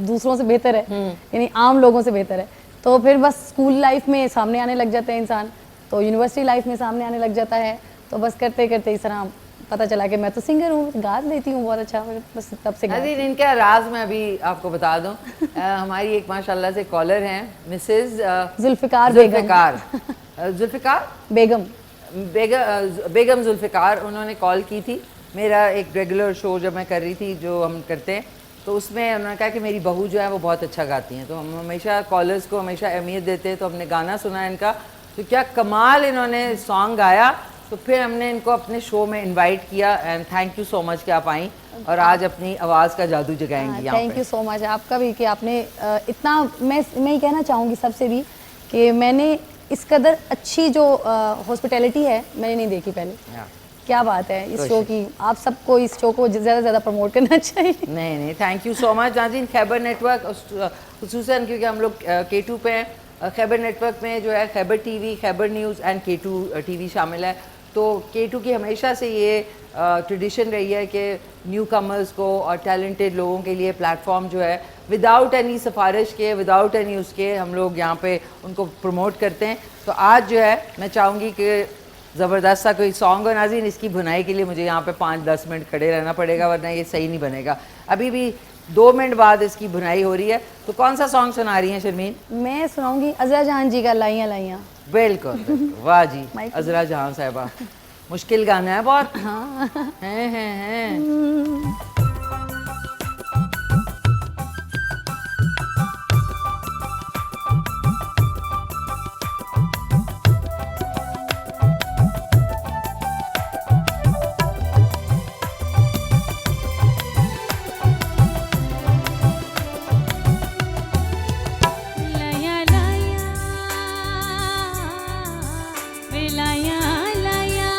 दूसरों से बेहतर है, यानी आम लोगों से बेहतर है। तो फिर बस स्कूल लाइफ में सामने आने लग जाते हैं इंसान, तो यूनिवर्सिटी लाइफ में सामने आने लग जाता है, तो बस करते करते इस तरह पता चला कि मैं तो सिंगर हूँ, गा लेती हूँ बहुत अच्छा। बस तब से नाज़रीन, इनका राज मैं अभी आपको बता दूं। हमारी एक माशाल्लाह से कॉलर हैं, मिसेस जुल्फ़िकार जुल्फ़िकार बेगम। बेगम जुल्फ़िकार, उन्होंने कॉल की थी। मेरा एक रेगुलर शो जब मैं कर रही थी जो हम करते हैं, तो उसमें उन्होंने कहा कि मेरी बहू जो है वो बहुत अच्छा गाती हैं, तो हम हमेशा कॉलर्स को हमेशा अहमियत देते हैं। तो हमने गाना सुना इनका, तो क्या कमाल इन्होंने सॉन्ग गाया, तो फिर हमने इनको अपने शो में इनवाइट किया। And thank you so much कि आप आई और आज अपनी आवाज़ का जादू जगाएंगी यहाँ थैंक पे। यू सो मच आपका भी कि आपने इतना, मैं ये कहना चाहूँगी सबसे भी कि मैंने इस कदर अच्छी जो हॉस्पिटैलिटी है मैंने नहीं देखी पहले। Yeah. क्या बात है इस शो की, आप सबको इस शो को ज़्यादा से ज़्यादा प्रमोट करना चाहिए। नहीं नहीं, थैंक यू सो मच नाज़रीन। खैबर नेटवर्क खुसूसन क्योंकि हम लोग K2 पे हैं, खैबर नेटवर्क में जो है Khyber TV, Khyber news and K2 TV शामिल है। तो K2 की हमेशा से ये ट्रेडिशन रही है कि न्यू कमर्स को और टैलेंटेड लोगों के लिए प्लेटफॉर्म जो है विदाउट एनी सिफारिश के, विदाउट एनी उसके हम लोग यहाँ पे उनको प्रमोट करते हैं। तो आज जो है मैं चाहूँगी कि ज़बरदस्त सा कोई सॉन्ग हो नाज़रीन। इसकी भुनाई के लिए मुझे यहाँ पे 5-10 मिनट खड़े रहना पड़ेगा, वरना ये सही नहीं बनेगा। अभी भी 2 मिनट बाद इसकी भुनाई हो रही है। तो कौन सा सॉन्ग सुना रही हैं शर्मीन? मैं सुनाऊंगी अज़रा जहान जी का लाइयाँ लाइयाँ। बिल्कुल बिल्कुल, वाह जी, माइक अज़रा जहां साहिबा। मुश्किल गाना है बहुत। हाँ हैं। लाया लाया वे लाया लाया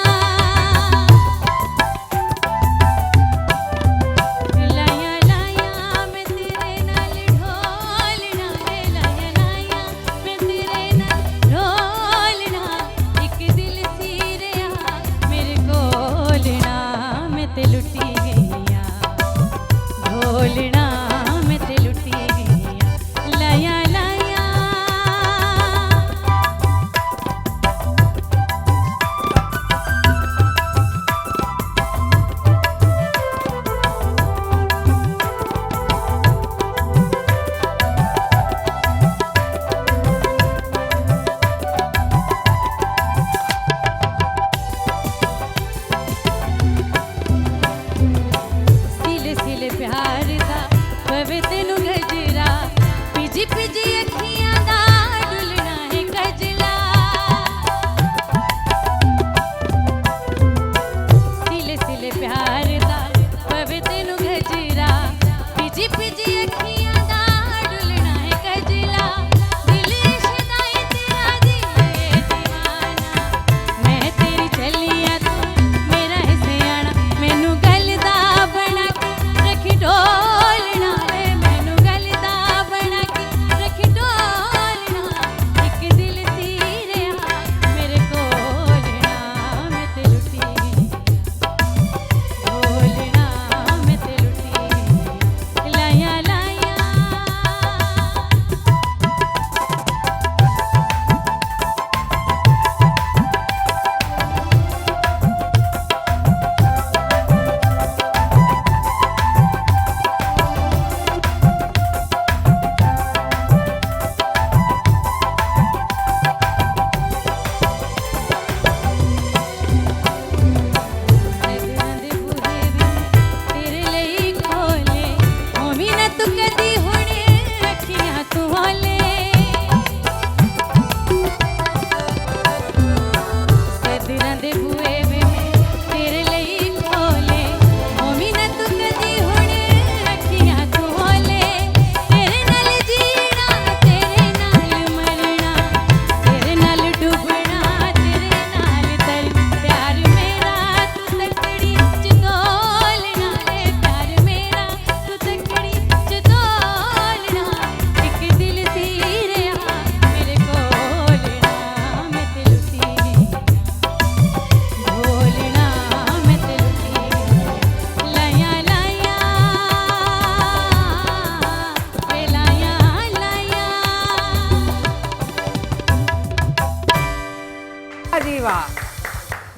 जी वाह,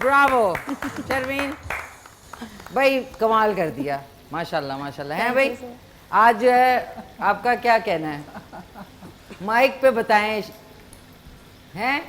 ब्रावो शर्मीन भाई, कमाल कर दिया, माशाल्लाह माशाल्लाह। हैं भाई, आज जो है आपका क्या कहना है, माइक पे बताएं, हैं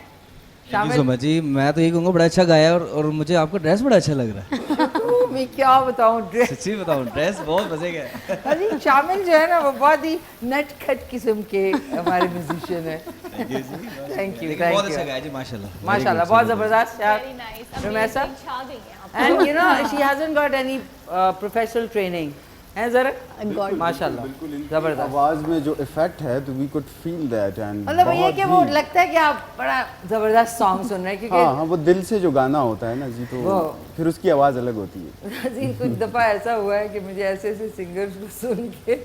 थैंक यू सो मच जी। मैं तो ये कहूँगा बड़ा अच्छा गाया और मुझे आपका ड्रेस बड़ा अच्छा लग रहा है। मैं क्या बताऊं, ड्रेस सच्ची बताऊँ ड्रेस बहुत मजे का है। अजी शामिल जो है ना वो बहुत ही नटखट किस्म के हमारे म्यूजिशियन है। थैंक यू लेकिन बहुत अच्छा गाया जी, माशाल्लाह माशाल्लाह, बहुत ज़बरदस्त यार। वेरी नाइस, रमेशा, छा गई हैं आप। And you know she hasn't got any professional training, है ज़रा माशाल्लाह ज़बरदस्त। आवाज़ में जो इफेक्ट है तो we could feel that and मतलब ये कि वो लगता है कि आप बड़ा ज़बरदस्त सॉन्ग सुन रहे हैं, क्योंकि हाँ, वो दिल से जो गाना होता है ना जी, तो वो फिर उसकी आवाज़ अलग होती है। जी कुछ दफ़ा ऐसा हुआ है कि मुझे ऐसे ऐसे सिंगर्स को सुन के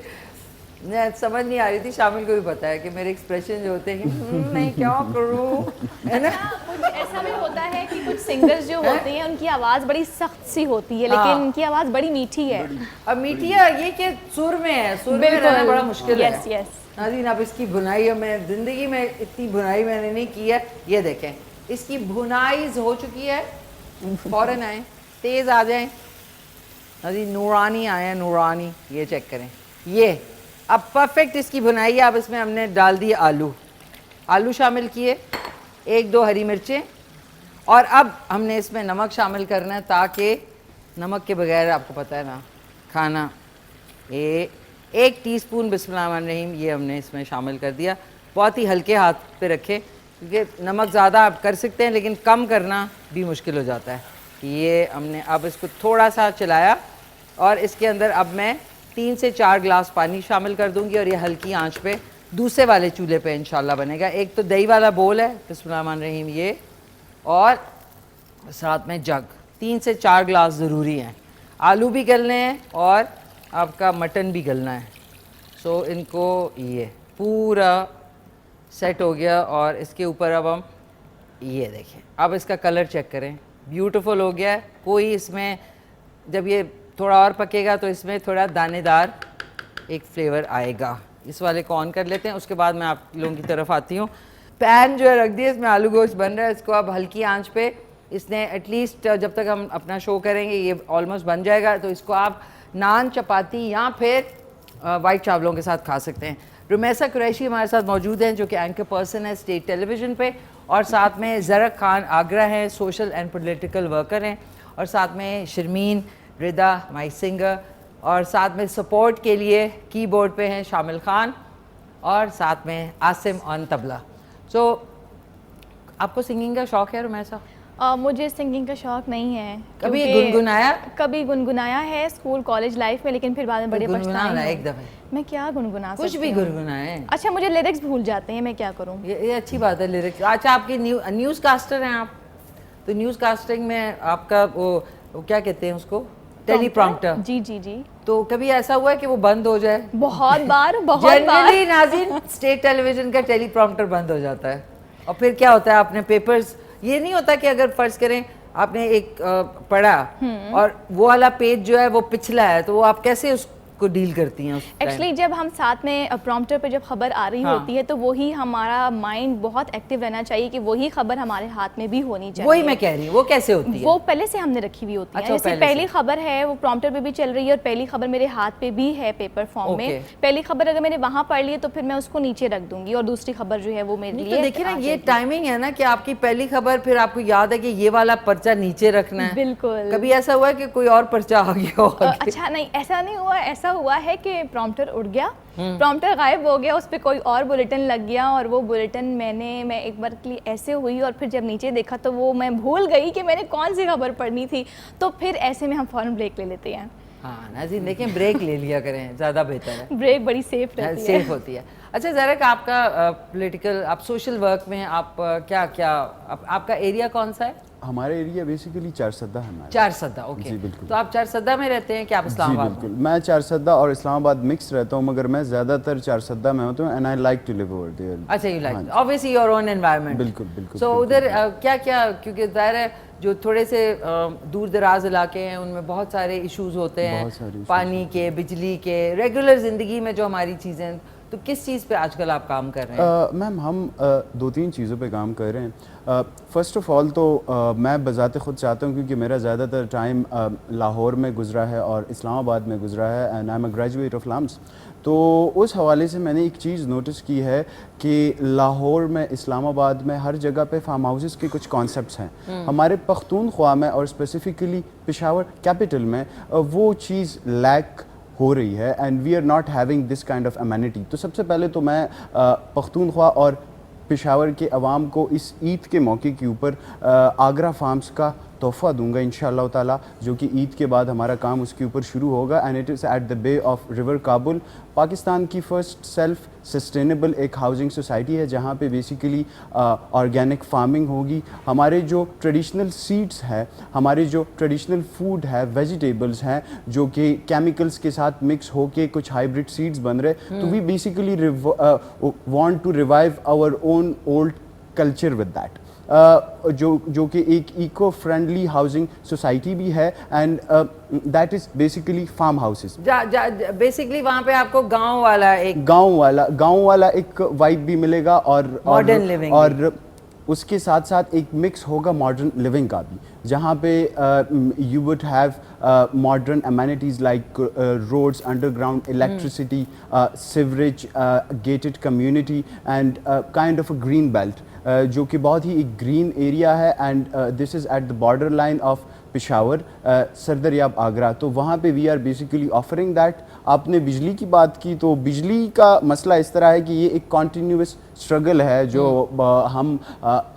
मैं समझ नहीं आ रही थी, शामिल को भी पता है कि मेरे एक्सप्रेशन जो होते हैं कि मैं क्या करूँ, है ना। कुछ ऐसा भी होता है कि कुछ सिंगर्स जो होते हैं उनकी आवाज़ बड़ी सख्त सी होती है, लेकिन हाँ। उनकी आवाज़ बड़ी मीठी है। अब मीठिया ये कि सुर में है, सुर में रहना बड़ा मुश्किल है। Yes yes. नाज़रीन, अब इसकी बुनाई, अब मैं ज़िंदगी में इतनी बुनाई मैंने नहीं की है। ये देखें, इसकी बुनाई हो चुकी है, फ़ौरन आए, तेज़ आ जाएं। नाज़रीन नूरानी आए हैं, नूरानी, ये चेक करें, ये अब परफेक्ट इसकी बुनाई है। अब इसमें हमने डाल दिए आलू, आलू शामिल किए, 1-2 हरी मिर्चें, और अब हमने इसमें नमक शामिल करना है, ताकि नमक के बगैर आपको पता है ना खाना। 1 टीस्पून बिस्मिल्लाहिर्रहमानिर्रहीम ये हमने इसमें शामिल कर दिया। बहुत ही हल्के हाथ पे रखें, क्योंकि नमक ज़्यादा आप कर सकते हैं लेकिन कम करना भी मुश्किल हो जाता है। ये हमने अब इसको थोड़ा सा चलाया, और इसके अंदर अब मैं 3 से 4 ग्लास पानी शामिल कर दूंगी, और ये हल्की आंच पे दूसरे वाले चूल्हे पे इंशाल्लाह बनेगा। एक तो दही वाला बोल है, बिस्मिल्लाहिर्रहमानिर्रहीम ये, और साथ में जग, 3 से 4 ग्लास ज़रूरी हैं। आलू भी गलने हैं और आपका मटन भी गलना है। सो इनको ये पूरा सेट हो गया, और इसके ऊपर अब हम ये देखें, अब इसका कलर चेक करें, ब्यूटीफुल हो गया है। कोई इसमें जब ये थोड़ा और पकेगा तो इसमें थोड़ा दानेदार एक फ्लेवर आएगा। इस वाले को ऑन कर लेते हैं, उसके बाद मैं आप लोगों की तरफ आती हूँ। पैन जो है रख दिया, इसमें आलू गोश्त बन रहा है, इसको अब हल्की आंच पे, इसने एटलीस्ट जब तक हम अपना शो करेंगे ये ऑलमोस्ट बन जाएगा। तो इसको आप नान, चपाती या फिर वाइट चावलों के साथ खा सकते हैं। रुमैसा कुरैशी हमारे साथ मौजूद हैं, जो कि एंकर पर्सन है स्टेट टेलीविज़न पे, और साथ में ज़रक खान आगरा हैं, सोशल एंड पॉलिटिकल वर्कर हैं, और साथ में शर्मीन रिदा माई सिंगर, और साथ में सपोर्ट के लिए कीबोर्ड पे हैं शामिल खान, और साथ में आसिम ऑन तबला। सो आपको सिंगिंग का शौक़ है रुमैसा? मुझे सिंगिंग का शौक नहीं है। कभी क्योंकि गुनगुनाया? कभी गुनगुनाया है स्कूल कॉलेज लाइफ में, लेकिन फिर बाद में बड़े गुनगुनाना पछताई एक दफ़े, मैं क्या गुनगुना कुछ सकती भी हूँ? गुनगुनाए। अच्छा, मुझे लिरिक्स भूल जाते हैं, मैं क्या करूँ? ये अच्छी बात है, लिरिक्स। अच्छा, आपकी न्यूज़ कास्टर हैं आप, तो न्यूज़ कास्टिंग में आपका वो क्या कहते हैं उसको, टेलीप्रॉम्प्टर। जी जी जी। तो कभी ऐसा हुआ है कि वो बंद हो जाए? बहुत बार, बहुत बार। जनरली नाज़रीन स्टेट टेलीविज़न का टेलीप्रॉम्प्टर बंद हो जाता है, और फिर क्या होता है, आपने पेपर्स, ये नहीं होता कि अगर फ़र्ज़ करें आपने एक पढ़ा और वो वाला पेज जो है वो पिछला है, तो वो आप कैसे उसको डील करती हैं उस टाइम? एक्चुअली जब हम साथ में प्रॉम्प्टर पे जब खबर आ रही हाँ। होती है, तो वही हमारा माइंड बहुत एक्टिव रहना चाहिए कि वही खबर हमारे हाथ में भी होनी चाहिए। वही मैं कह रही हूँ, वो कैसे होती है? वो पहले से हमने रखी हुई होती है। अच्छा, जैसे पहले पहली से। खबर है वो प्रॉम्प्टर पे भी चल रही है, और पहली खबर मेरे हाथ पे भी है पेपर फॉर्म ओके। में। पहली खबर अगर मैंने वहाँ पढ़ ली है तो फिर मैं उसको नीचे रख दूंगी, और दूसरी खबर जो है वो मेरे नहीं, लिए तो देखिए ना, आ ये जाएगी। टाइमिंग है ना कि आपकी पहली खबर, फिर आपको याद है कि ये वाला पर्चा नीचे रखना है। बिल्कुल। कभी ऐसा हुआ है कि कोई और पर्चा आ गया हो आगे? अच्छा नहीं, ऐसा नहीं हुआ। ऐसा हुआ है कि प्रॉम्प्टर उड़ गया, प्रॉम्प्टर गायब हो गया, उस पर कोई और बुलेटिन लग गया, और वो बुलेटिन मैं एक बार के लिए ऐसे हुई, और फिर जब नीचे देखा तो वो मैं भूल गई कि मैंने कौन सी खबर पढ़नी थी। तो फिर ऐसे में हम फ़ौरन ब्रेक ले लेते हैं। हाँ नाज़रीन, देखें, ब्रेक ले लिया करें, ज़्यादा बेहतर है, ब्रेक बड़ी सेफ रहती है। सेफ होती है। अच्छा ज़रा कि आपका पॉलिटिकल, आप सोशल वर्क में आप क्या क्या, आपका एरिया कौन सा है? हमारे एरिया बेसिकली चारसद्दा है हमारा। चारसद्दा, ओके। जी, बिल्कुल। तो आप चारसद्दा में रहते हैं कि आप जी इस्लामाबाद में? बिल्कुल, मैं चारसद्दा और इस्लामाबाद मिक्स रहता हूँ, मगर मैं ज़्यादातर चारसद्दा में होता हूँ, and I like to live over there. अच्छा, you like obviously your own environment. बिल्कुल बिल्कुल। सो उधर क्या क्या, क्योंकि ज़ाहिर है जो थोड़े से दूर दराज इलाके हैं उनमें बहुत सारे इश्यूज होते हैं, बहुत सारे issues पानी के, बिजली के, रेगुलर ज़िंदगी में जो हमारी चीज़ें, तो किस चीज़ पे आजकल आप काम कर रहे हैं? मैम हम 2-3 चीज़ों पे काम कर रहे हैं। फ़र्स्ट ऑफ़ ऑल तो मैं बज़ाते ख़ुद चाहता हूँ, क्योंकि मेरा ज़्यादातर टाइम लाहौर में गुज़रा है और इस्लामाबाद में गुज़रा है, and I am a graduate of लाम्स। तो उस हवाले से मैंने एक चीज़ नोटिस की है कि लाहौर में, इस्लामाबाद में, हर जगह पे फार्म हाउसेस के कुछ कॉन्सेप्ट्स हैं। हमारे पख्तूनख्वा में और स्पेसिफ़िकली पेशावर कैपिटल में वो चीज़ लैक हो रही है, and we are not having this kind of amenity. तो सबसे पहले तो मैं पख्तूनख्वा और पेशावर के अवाम को इस ईद के मौके के ऊपर आगरा फार्म्स का तोहफ़ा दूंगा इंशाअल्लाह ताला, जो कि ईद के बाद हमारा काम उसके ऊपर शुरू होगा, and it is at the bay of river Kabul. Pakistan की फ़र्स्ट सेल्फ सस्टेनेबल एक हाउसिंग सोसाइटी है, जहाँ पे बेसिकली ऑर्गेनिक फार्मिंग होगी। हमारे जो ट्रेडिशनल सीड्स हैं, हमारे जो ट्रेडिशनल फूड है, वेजिटेबल्स हैं, जो कि केमिकल्स के साथ मिक्स होके कुछ हाइब्रिड सीड्स बन रहे, तो we basically want to revive our own old culture with that. जो कि एक इको फ्रेंडली हाउसिंग सोसाइटी भी है, and that is basically farm houses. Basically वहाँ पे आपको गांव वाला एक वाइब भी मिलेगा, और मॉडर्न लिविंग, और उसके साथ साथ एक मिक्स होगा मॉडर्न लिविंग का भी, जहाँ पे you would have modern amenities like roads, underground electricity, sewerage, gated community, and kind of a green belt, जो कि बहुत ही एक ग्रीन एरिया है, and this is at the border line of Peshawar, Sardaryab Agra. तो वहाँ पे we are basically offering that. आपने बिजली की बात की, तो बिजली का मसला इस तरह है कि ये एक कॉन्टीन्यूस स्ट्रगल है जो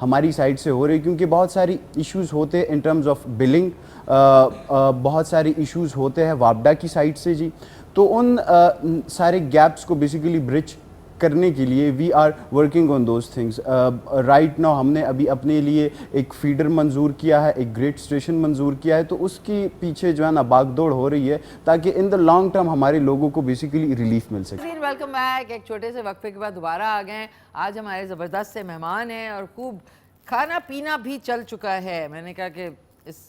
हमारी साइड से हो रही है, क्योंकि बहुत सारी इश्यूज़ होते हैं इन टर्म्स ऑफ बिलिंग, बहुत सारे इश्यूज़ होते हैं वापडा की साइड से जी। तो उन सारे गैप्स को बेसिकली ब्रिज करने के लिए we are working on those things. Right now हमने अभी अपने लिए एक फीडर मंजूर किया है, एक ग्रेट स्टेशन मंजूर किया है, तो उसके पीछे जो है ना भागदौड़ हो रही है, ताकि इन द लॉन्ग टर्म हमारे लोगों को बेसिकली रिलीफ मिल सके। Welcome back. एक छोटे से वक्फे के बाद दोबारा आ गए। आज हमारे ज़बरदस्त से मेहमान हैं और खूब खाना पीना भी चल चुका है। मैंने कहा कि इस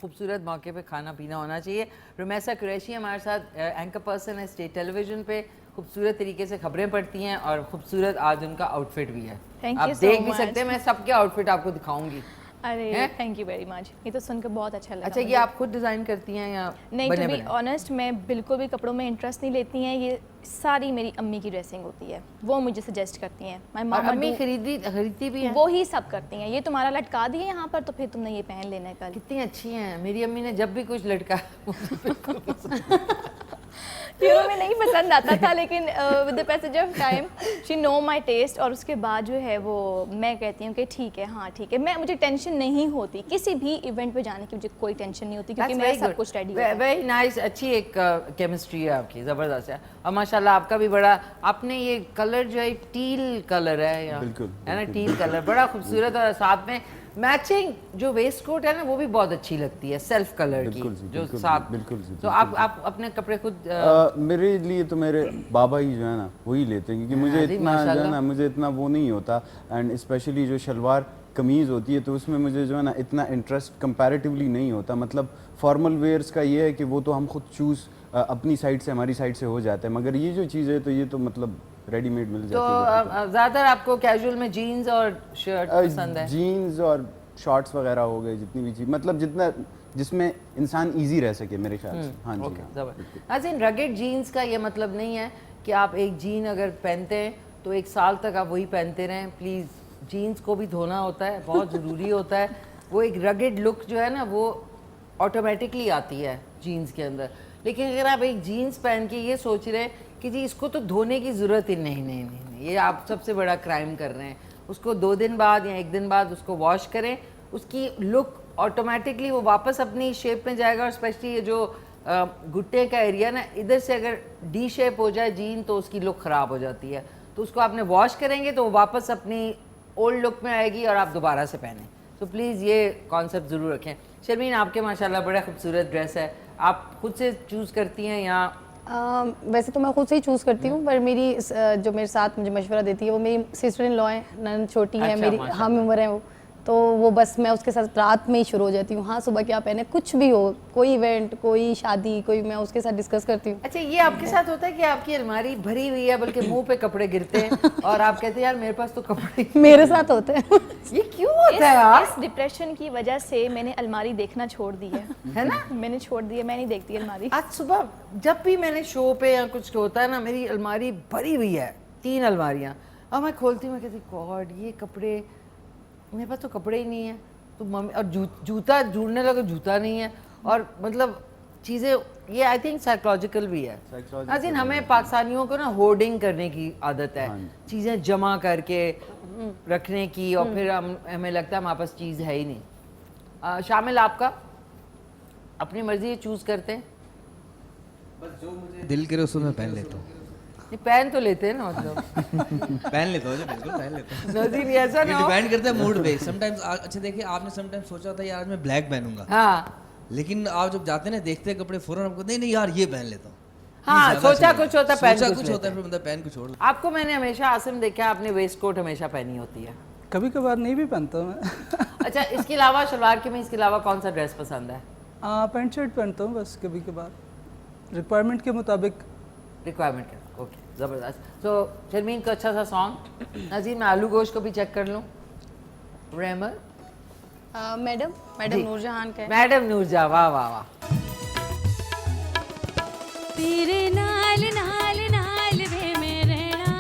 खूबसूरत मौके पे खाना पीना होना चाहिए। रुमैसा कुरैशी हमारे साथ एंकर पर्सन है स्टेट टेलीविज़न पे, खूबसूरत तरीके से खबरें पढ़ती हैं, और खूबसूरत आज उनका आउटफिट भी है। आप देख भी सकते हैं, मैं सबके आउटफिट आपको दिखाऊंगी। अरे थैंक यू वेरी मच, ये तो सुनकर बहुत अच्छा लगा। अच्छा, ये आप खुद डिज़ाइन करती हैं या नहीं? टू बी ऑनेस्ट मैं बिल्कुल भी कपड़ों में इंटरेस्ट नहीं लेती हैं, ये सारी मेरी अम्मी की ड्रेसिंग होती है, वो मुझे सजेस्ट करती हैं। माय मॉम अम्मी खरीदती भी हैं, वो ही सब करती हैं। ये तुम्हारा लटका दिए यहाँ पर, तो फिर तुमने ये पहन लेना है कल। कितनी अच्छी हैं मेरी अम्मी ने, जब भी कुछ लटका शुरू में नहीं पसंद आता था, लेकिन with the passage of time she know my taste, और उसके बाद जो है वो मैं कहती हूँ कि ठीक है, हाँ ठीक है। मुझे टेंशन नहीं होती किसी भी इवेंट पे जाने की, मुझे कोई टेंशन नहीं होती, क्योंकि मेरा सब कुछ रेडी है। वेरी नाइस, अच्छी एक केमिस्ट्री है आपकी, ज़बरदस्त है। और माशाल्लाह आपका भी बड़ा, आपने ये कलर जो है टील कलर है, या बिल्कुल है ना, टील कलर बड़ा खूबसूरत, और साथ में मैचिंग जो वेस्ट कोट है ना, वो भी बहुत अच्छी लगती है, सेल्फ कलर की जो साथ। बिल्कुल। तो आप अपने कपड़े खुद मेरे लिए तो मेरे बाबा ही जो है ना वही लेते हैं, क्योंकि मुझे इतना जो है ना, मुझे इतना वो नहीं होता, एंड स्पेशली जो शलवार कमीज़ होती है तो उसमें मुझे जो है ना इतना इंटरेस्ट कंपैरेटिवली नहीं होता। मतलब फॉर्मल वेयर्स का ये है कि वो तो हम खुद चूज़ अपनी साइड से, हमारी साइड से हो जाता है, मगर ये जो चीज़ है तो ये तो मतलब रेडीमेड मिल जाती है। तो ज़्यादातर आपको कैजुअल में जीन्स और शर्ट पसंद है? जीन्स और शॉर्ट्स वगैरह हो गए, जितनी भी चीज़, मतलब जितना जिसमें इंसान इजी रह सके मेरे ख्याल से। हाँ जी। नाज़रीन, रगेड जीन्स का ये मतलब नहीं है कि आप एक जीन अगर पहनते हैं तो एक साल तक आप वही पहनते रहें। प्लीज़, जीन्स को भी धोना होता है, बहुत ज़रूरी होता है। वो एक रगेड लुक जो है ना, वो ऑटोमेटिकली आती है जीन्स के अंदर। लेकिन अगर आप एक जीन्स पहन के ये सोच रहे हैं कि जी इसको तो धोने की ज़रूरत ही नहीं, ये आप सबसे बड़ा क्राइम कर रहे हैं। उसको 2 दिन बाद या 1 दिन बाद उसको वॉश करें, उसकी लुक ऑटोमेटिकली वो वापस अपनी शेप में जाएगा। और स्पेशली ये जो घुट्टे का एरिया ना, इधर से अगर डी शेप हो जाए जीन तो उसकी लुक ख़राब हो जाती है। तो उसको आपने वॉश करेंगे तो वो वापस अपनी ओल्ड लुक में आएगी और आप दोबारा से पहनें। तो प्लीज़ ये कॉन्सेप्ट ज़रूर रखें। शर्मीन, आपके माशाल्लाह बड़ा खूबसूरत ड्रेस है, आप खुद से चूज़ करती हैं या? वैसे तो मैं खुद से ही चूज़ करती हूँ, पर मेरी जो मेरे साथ मुझे मशवरा देती है वो मेरी सिस्टर इन लॉ है, ननद छोटी है मेरी, हम उम्र है वो, तो वो बस मैं उसके साथ रात में ही शुरू हो जाती हूँ। हाँ, सुबह क्या पहने, कुछ भी हो, कोई इवेंट, कोई शादी, कोई, मैं उसके साथ डिस्कस करती हूँ। अच्छा, ये आपके साथ होता है कि आपकी अलमारी भरी हुई है, बल्कि मुंह पे कपड़े गिरते हैं और आप कहते हैं यार मेरे पास तो कपड़े मेरे साथ होते हैं। ये क्यों होता है यार? इस डिप्रेशन की वजह से मैंने अलमारी देखना छोड़ दी है ना? मैंने छोड़ दी है, मैं नहीं देखती अलमारी। आज सुबह जब भी मैंने शो पे या कुछ होता है ना, मेरी अलमारी भरी हुई है, 3 अलमारियां, और मैं खोलती हूँ, मैं कहती गॉड ये कपड़े, मेरे पास तो कपड़े ही नहीं है। तो मम्मी, और जूता ढूंढने लगे, जूता नहीं है, और मतलब चीज़ें, ये आई थिंक साइकोलॉजिकल भी है। नाज़रीन, हमें पाकिस्तानियों को ना होर्डिंग करने की आदत है, चीज़ें जमा करके रखने की, और फिर हमें लगता है हमारे पास चीज़ है ही नहीं। शामिल, आपका अपनी मर्जी चूज़ करते हैं? बस जो मुझे दिल करे उसको मैं पहन लेता हूँ। ये पहन तो लेते हैं ना, मतलब पहन लेता हूँ, बिल्कुल पहन लेता हूँ। नाज़रीन, ये ऐसा ना हो। डिपेंड करता है मूड पे। समटाइम्स अच्छा देखिए, आपने समटाइम्स सोचा था यार आज मैं ब्लैक पहनूंगा, हाँ लेकिन आप जब जाते हैं ना, देखते हैं कपड़े, फौरन आपको नहीं यार ये पहन लेता हूँ। हाँ, सोचा कुछ होता है, पहन सोचा कुछ कुछ होता है, फिर बंदा पहन कुछ छोड़। आपको मैंने हमेशा आसिम देखा, आपने वेस्ट कोट हमेशा पहनी होती है। कभी कभार नहीं भी पहनता हूँ मैं। अच्छा, इसके अलावा शलवार के में इसके अलावा कौन सा ड्रेस पसंद है? पैंट शर्ट पहनता हूँ बस कभी कभार, रिक्वायरमेंट के मुताबिक। रिक्वायरमेंट के, ओके, ज़बरदस्त। तो शर्मीन को अच्छा सा सॉन्ग। नज़ीर, मैं आलू गोश्त को भी चेक कर लूँ। रेमर मैडम नूरजहान का है। मैडम नूरजहां, वाह वाह वाह। तेरे नाल नाल नाल वे मैं रहना,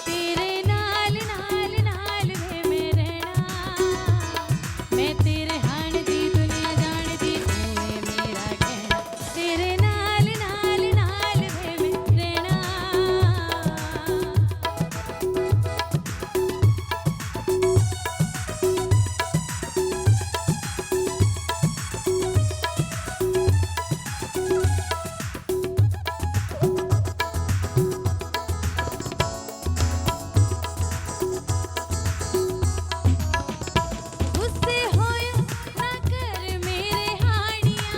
तेरे नाल नाल नाल वे मैं रहना, मैं तेरे हाण दी दुनिया जानदी, तू है मेरा कहना, तेरे नाल नाल नाल वे मैं रहना। गुस्से होयो ना कर मेरे हानिया,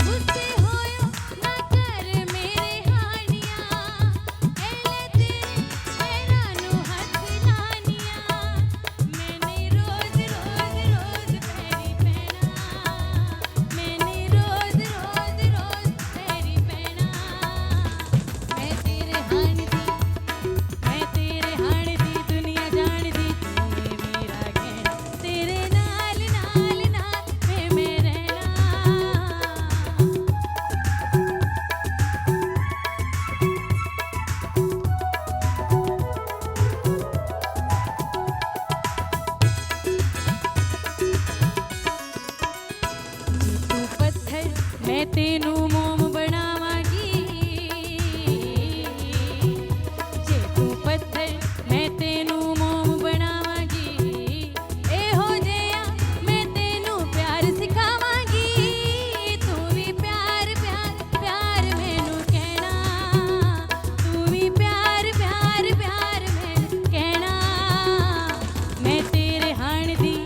गुस्से होयो ना कर मेरे हानिया, एले तेरे पैरां नू हथ लानिया, मैंने रोज रोज रोज पैरी पैना, मैंने रोज रोज रोज पैरी पैना, मैं तेरे हाण दी, मैं तेरे हाण दी दुनिया जानदी, तू है मेरा कहना, तेरे नाल नाल नाल वे मैं रहना। जे तू पत्थर मैं तेनू मोम बनावांगी, जे तू पत्थर मैं तेनू मोम बनावांगी, एहो जिहा मैं तेनू प्यार सिखावांगी, तू भी प्यार प्यार प्यार मैनू कहना, तू भी प्यार प्यार प्यार मैनू कहना, मैं तेरे हाण दी,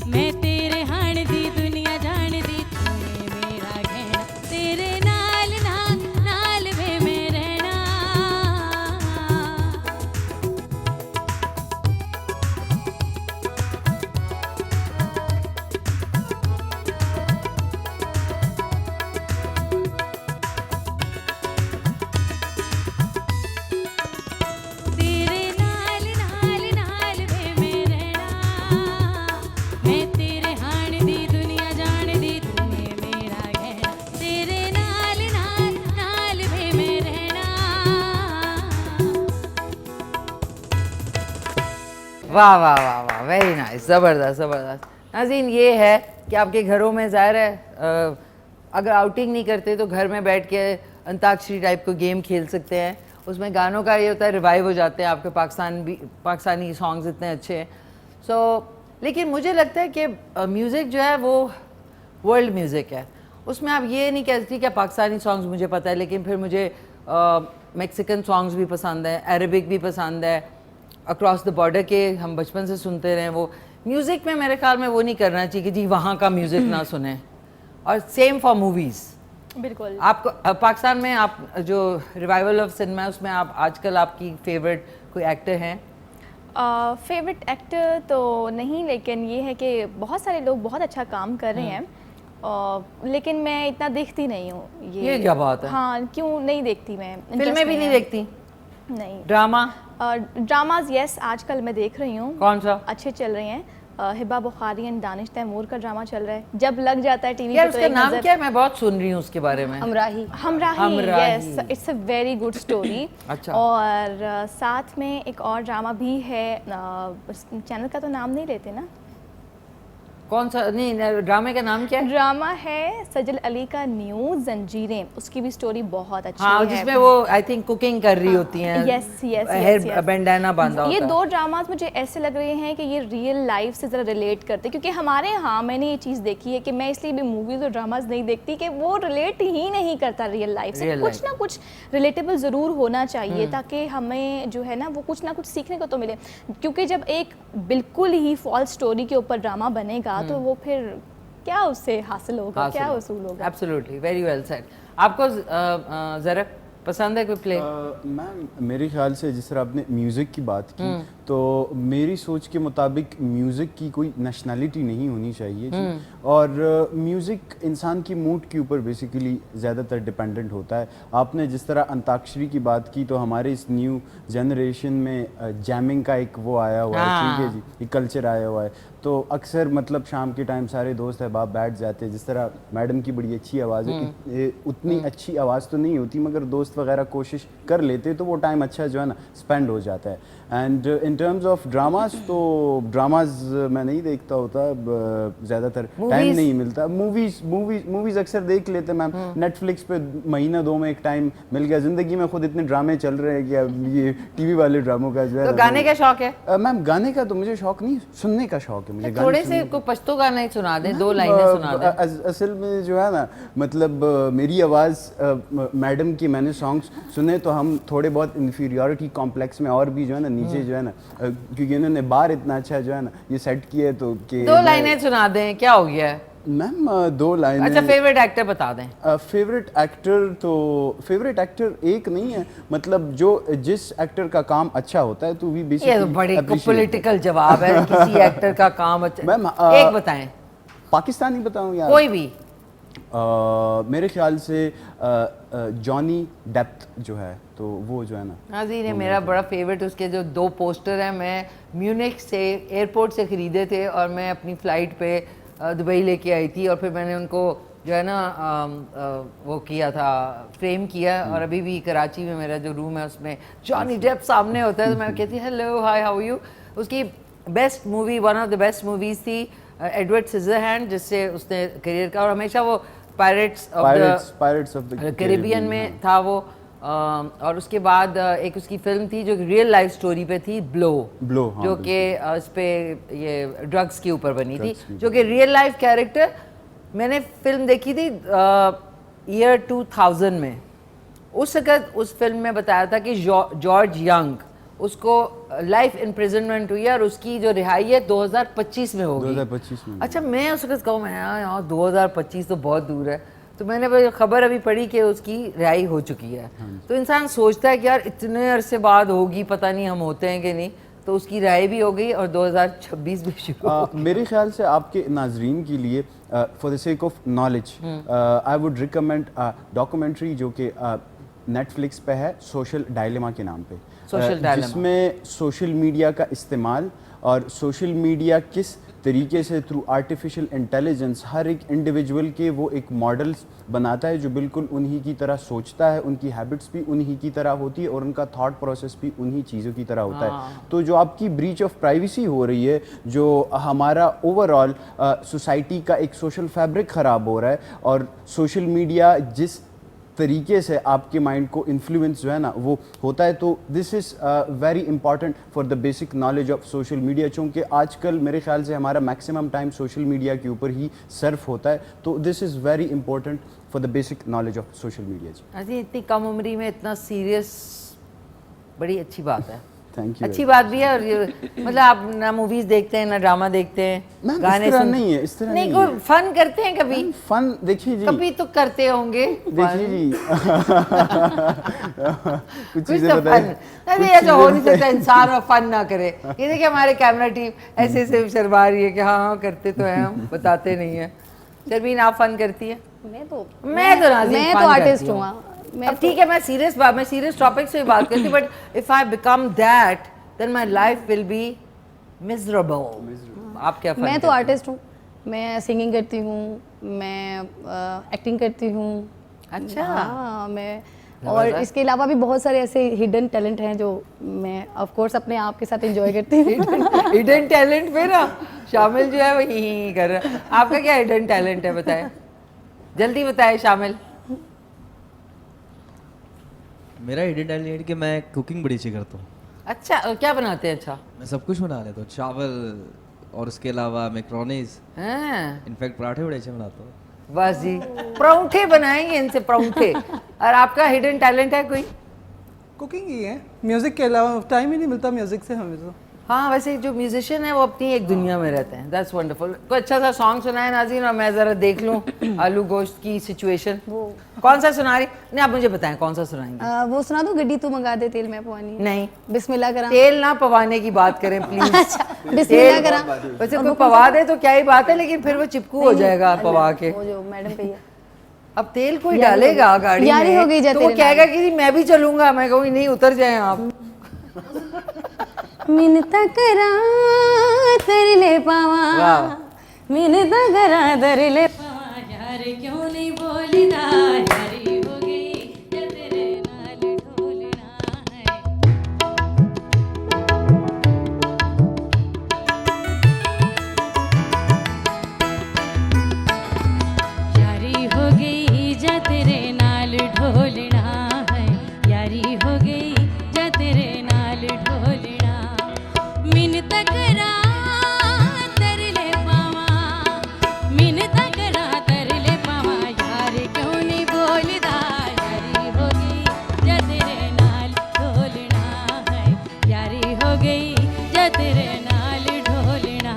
मैं तेरे हाण दी दुनिया जानदी, तू है मेरा कहना, तेरे नाल नाल नाल वे मैं रहना। तेरे नाल नाल नाल वे मैं रहना, मैं तेरे हाण दी दुनिया जानदी, तू है मेरा कहना, तेरे नाल नाल नाल वे मैं रहना। वाह वाह वाह वाह, वेरी नाइस, ज़बरदस्त ज़बरदस्त। नाज़रीन, ये है कि आपके घरों में ज़ाहिर है अगर आउटिंग नहीं करते तो घर में बैठ के अंताक्षरी टाइप को गेम खेल सकते हैं। उसमें गानों का ये होता है, रिवाइव हो जाते हैं आपके पाकिस्तानी सॉन्ग्स इतने अच्छे हैं। सो लेकिन मुझे लगता है कि म्यूज़िक जो है वो वर्ल्ड म्यूज़िक है, उसमें आप ये नहीं कह सकती कि पाकिस्तानी सॉन्ग्स मुझे पता है, लेकिन फिर मुझे मैक्सिकन सॉन्ग्स भी पसंद है, अरबिक भी पसंद है, अक्रॉस द बॉर्डर के हम बचपन से सुनते रहे। वो म्यूज़िक में मेरे ख्याल में वो नहीं करना चाहिए कि जी वहाँ का म्यूज़िक ना सुने। और सेम फॉर मूवीज़, बिल्कुल। आपको पाकिस्तान में आप जो रिवाइवल ऑफ सिनेमा उसमें आप आजकल आपकी फेवरेट कोई एक्टर हैं? फेवरेट एक्टर तो नहीं, लेकिन ये है कि बहुत सारे लोग बहुत अच्छा काम कर रहे हैं, लेकिन मैं इतना देखती नहीं हूँ। ये क्या बात है? हाँ, क्यों नहीं देखती मैं? फिल्में भी नहीं देखती? नहीं। ड्रामा? ड्रामाज यस, आजकल मैं देख रही हूँ। कौन सा? अच्छे चल रहे हैं। हिबा बुखारी एंड दानिश तैमूर का ड्रामा चल रहा है, जब लग जाता है टीवी यार पे तो उसका एक नाम नज़र। क्या है? मैं बहुत सुन रही हूँ उसके बारे में। Humraahi. Humraahi, Humraahi. Yes, it's a very good story. अच्छा। और साथ में एक और ड्रामा भी है, चैनल का तो नाम नहीं लेते ना। कौन सा? नहीं, ड्रामे का नाम क्या है? ड्रामा है सजल अली का न्यू जंजीरें, उसकी भी स्टोरी बहुत अच्छी हाँ, है। जिसमें वो आई थिंक कुकिंग कर रही होती हैं। यस यस हेयर बैंडाना बांधा होता ये है। दो ड्रामास मुझे ऐसे लग रहे हैं कि ये रियल लाइफ से ज़रा रिलेट करते हैं, क्योंकि हमारे यहाँ मैंने ये चीज़ देखी है कि मैं इसलिए भी मूवीज़ और ड्रामास नहीं देखती कि वो रिलेट ही नहीं करता रियल लाइफ से। Real कुछ life। ना कुछ रिलेटेबल ज़रूर होना चाहिए, ताकि हमें जो है ना वो कुछ ना कुछ सीखने को तो मिले। क्योंकि जब एक बिल्कुल ही फॉल्स स्टोरी के ऊपर ड्रामा बनेगा तो वो फिर क्या उससे हासिल होगा, क्या वसूल होगा। Absolutely, very well said. आपको जरा पसंद है कोई प्ले? मैम मेरे ख्याल से जिस तरह आपने म्यूज़िक की बात की, तो मेरी सोच के मुताबिक म्यूज़िक की कोई नेशनलिटी नहीं होनी चाहिए जी। और म्यूज़िक इंसान की मूड के ऊपर बेसिकली ज़्यादातर डिपेंडेंट होता है। आपने जिस तरह अंताक्षरी की बात की, तो हमारे इस न्यू जनरेशन में जैमिंग का एक वो आया हुआ है, ठीक है जी, एक कल्चर आया हुआ है। तो अक्सर मतलब शाम के टाइम सारे दोस्त अहबाब बैठ जाते हैं। जिस तरह मैडम की बड़ी अच्छी आवाज़ है, उतनी अच्छी आवाज़ तो नहीं होती, मगर दोस्त वगैरह कोशिश कर लेते तो वो टाइम अच्छा जो है ना स्पेंड हो जाता है। And in terms of dramas, तो ड्रामाज मैं नहीं देखता होता, ज़्यादातर टाइम नहीं मिलता। मूवीज़ अक्सर देख लेते मैम, नेटफ्लिक्स पे महीना दो में एक टाइम मिल गया। ज़िंदगी में खुद इतने ड्रामे चल रहे हैं कि अब ये टीवी वाले ड्रामों का जो है तो गाने का शौक है? मैम गाने का तो मुझे शौक नहीं, सुनने का शौक है मुझे। थोड़े से को पश्तो गाना ही सुना दें, 2 लाइनें सुना दें। असल में जो है ना, मतलब मेरी आवाज़ मैडम की मैंने सॉन्ग्स सुने तो हम थोड़े बहुत इन्फीरियॉरिटी कॉम्प्लेक्स में और भी जो है ना नीचे जो है ना, क्योंकि उन्होंने बार इतना अच्छा जो है ना ये सेट किया है, तो कि 2 लाइनें सुना दें, क्या हो गया है? मैम 2 लाइनें। अच्छा, फेवरेट एक्टर बता दें। फेवरेट एक्टर एक नहीं है, मतलब जो जिस एक्टर का काम अच्छा होता है तो वी बेसिकली ये तो बड़ी पॉलिटिकल जवाब है। किसी एक्टर का काम अच्छा, मैम एक बताएं। पाकिस्तानी बताऊं यार? कोई भी। मेरे ख्याल से जॉनी डेप्थ जो है, तो वो जो है ना, नाज़रीन है मेरा बड़ा फेवरेट। उसके जो 2 पोस्टर हैं मैं म्यूनिख से एयरपोर्ट से ख़रीदे थे और मैं अपनी फ़्लाइट पे दुबई लेके आई थी, और फिर मैंने उनको जो है ना वो किया था, फ्रेम किया। और अभी भी कराची में मेरा जो रूम है उसमें जॉनी डेप सामने होता है, तो मैं कहती हेलो हाय हाउ यू। उसकी best movie, one of the best movies थी एडवर्ड सिजरहैंड, जिससे उसने करियर का, और हमेशा वो पायरेट्स ऑफ द कैरिबियन में था वो। और उसके बाद एक उसकी फिल्म थी जो रियल लाइफ स्टोरी पे थी, ब्लो, हाँ, जो कि इस पे ये ड्रग्स के ऊपर बनी थी, जो कि रियल लाइफ कैरेक्टर। मैंने फिल्म देखी थी ईयर 2000 में। उस वक्त उस फिल्म में बताया था कि जॉर्ज यंग, उसको लाइफ इम्प्रिजनमेंट हुई और उसकी जो रिहाई है 2025 में होगी। 2025 में। अच्छा, मैं उस वक्त कहूँ मैं यार 2025 तो बहुत दूर है, तो मैंने खबर अभी पढ़ी कि उसकी रिहाई हो चुकी है। तो इंसान सोचता है कि यार इतने अरसे बाद होगी, पता नहीं हम होते हैं कि नहीं। तो उसकी रिहाई भी हो गई और 2026 भी शुरू। मेरे ख्याल से आपके नाजरीन के लिए for the sake of knowledge I would recommend documentary जो कि नेटफ्लिक्स पे है, सोशल डायलेमा के नाम पे, जिसमें सोशल मीडिया का इस्तेमाल और सोशल मीडिया किस तरीके से थ्रू आर्टिफिशियल इंटेलिजेंस हर एक इंडिविजुअल के वो एक मॉडल्स बनाता है जो बिल्कुल उन्हीं की तरह सोचता है, उनकी हैबिट्स भी उन्हीं की तरह होती है और उनका थॉट प्रोसेस भी उन्हीं चीज़ों की तरह होता है। तो जो आपकी ब्रीच ऑफ प्राइवेसी हो रही है, जो हमारा ओवरऑल सोसाइटी का एक सोशल फैब्रिक ख़राब हो रहा है, और सोशल मीडिया जिस तरीके से आपके माइंड को इन्फ्लुएंस जो है ना वो होता है, तो this is very important for the basic knowledge of social media. चूँकि आजकल मेरे ख्याल से हमारा मैक्सिमम टाइम सोशल मीडिया के ऊपर ही सर्फ होता है, तो this is very important for the basic knowledge of social media जी। अजी इतनी कम उम्री में इतना सीरियस, बड़ी अच्छी बात है। Thank you. अच्छी बात भी है। और ये मतलब आप ना मूवीज देखते हैं ना ड्रामा देखते हैं, मैम, इस गाने तरह सुन नहीं है, इस तरह नहीं, नहीं कोई है। फन करते हैं कभी? फन देखिए जी, कभी तो करते होंगे देखिए जी कुछ कुछ चीजें तो बताएं। फन नहीं, ऐसा हो नहीं सकता इंसान और फन ना करे। ये देखिए हमारे कैमरा टीम ऐसे ऐसे शर्मा रही है कि हाँ हाँ करते तो हैं, हम बताते नहीं है। शर्मीन आप फन करती है? मैं तो नाज़रीन मैं fun तो आर्टिस्ट करती हूँ। अब ठीक है, मैं सीरियस टॉपिक से बात करती हूँ, but if I become that then my life will be miserable. आप क्या fun मैं तो करती हैं? आर्टिस्ट हूँ। मैं सिंगिंग करती हूँ, मैं एक्टिंग करती हूँ। अच्छा। हाँ, मैं और इसके अलावा भी बहुत सारे ऐसे हिडन टैलेंट हैं जो मैं ऑफ कोर्स अपने आप के साथ एंजॉय करती हूँ। हिडन टैलेंट पे ना शामिल जो है वो ही कर रहा है। आपका क्या हिडन टैलेंट है, बताएं जल्दी बताएं शामिल। मेरा हिडन टैलेंट है कि मैं कुकिंग बड़ी अच्छी करता हूँ। अच्छा, क्या बनाते हैं? अच्छा मैं सब कुछ बना लेता हूँ, चावल और उसके अलावा मैक्रोनीज, हाँ, इनफैक्ट पराठे बड़े अच्छे बनाता हूँ। बस जी, परांठे बनाएंगे इनसे, परांठे। और आपका हिडन टैलेंट है कोई? कुकिंग ही है, म्यूजिक के अलावा टाइम ही नहीं मिलता म्यूजिक से हमें तो। हाँ, वैसे जो म्यूजिशियन है वो अपनी एक दुनिया में रहते हैं। That's wonderful. कोई अच्छा सा सॉन्ग सुनाए नाज़रीन, और मैं ज़रा देख लूँ आलू गोश्त की सिचुएशन। कौन सा सुना रही? नहीं, आप मुझे बताएं कौन सा सुनाएंगे। वो सुना दो, गड्डी तू मंगा दे तेल मैं पवानी। नहीं, बिस्मिल्लाह करा। तेल ना पवाने की बात करें प्लीज। अच्छा, बिस्मिल्लाह करा। वैसे कोई पवा दे तो क्या ही बात है, लेकिन फिर वो चिपकू हो जाएगा पवा के। वो जो मैडम पे अब तेल कोई डालेगा गाड़ी यारी में हो गई जा तो वो तेरे कहेगा कि मैं भी चलूंगा। मैं कहूँगी नहीं, उतर जाए आप। मिनता करा तरले पावा, वाह। मिनता करा तरले यार क्यों नहीं बोलदा, यारी हो गई या तेरे नाल ढोलना है। यारी हो गई जा तेरे नाल ढोलना है, यारी हो गई जा तेरे नाल ढोलना। मिन्नत करा तरले पावा, मिन्नत करा तरले पावा, यार क्यों नहीं बोलदा, यारी हो गई जा तेरे नाल ढोलना है, यारी हो गई जा तेरे नाल ढोलना।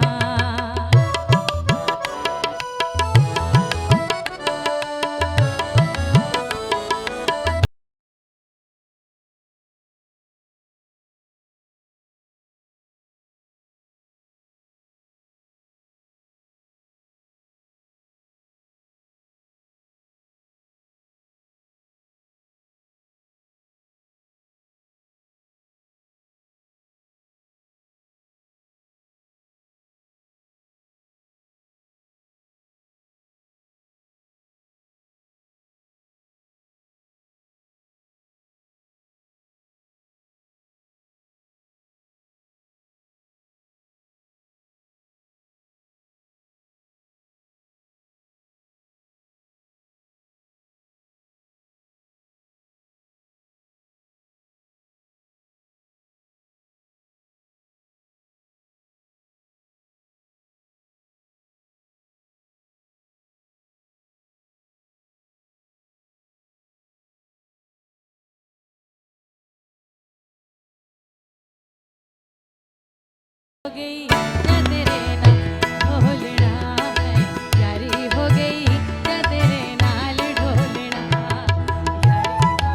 हो गई जा तेरे नाल ढोलना है, यारी हो गई जा तेरे नाल ढोलना,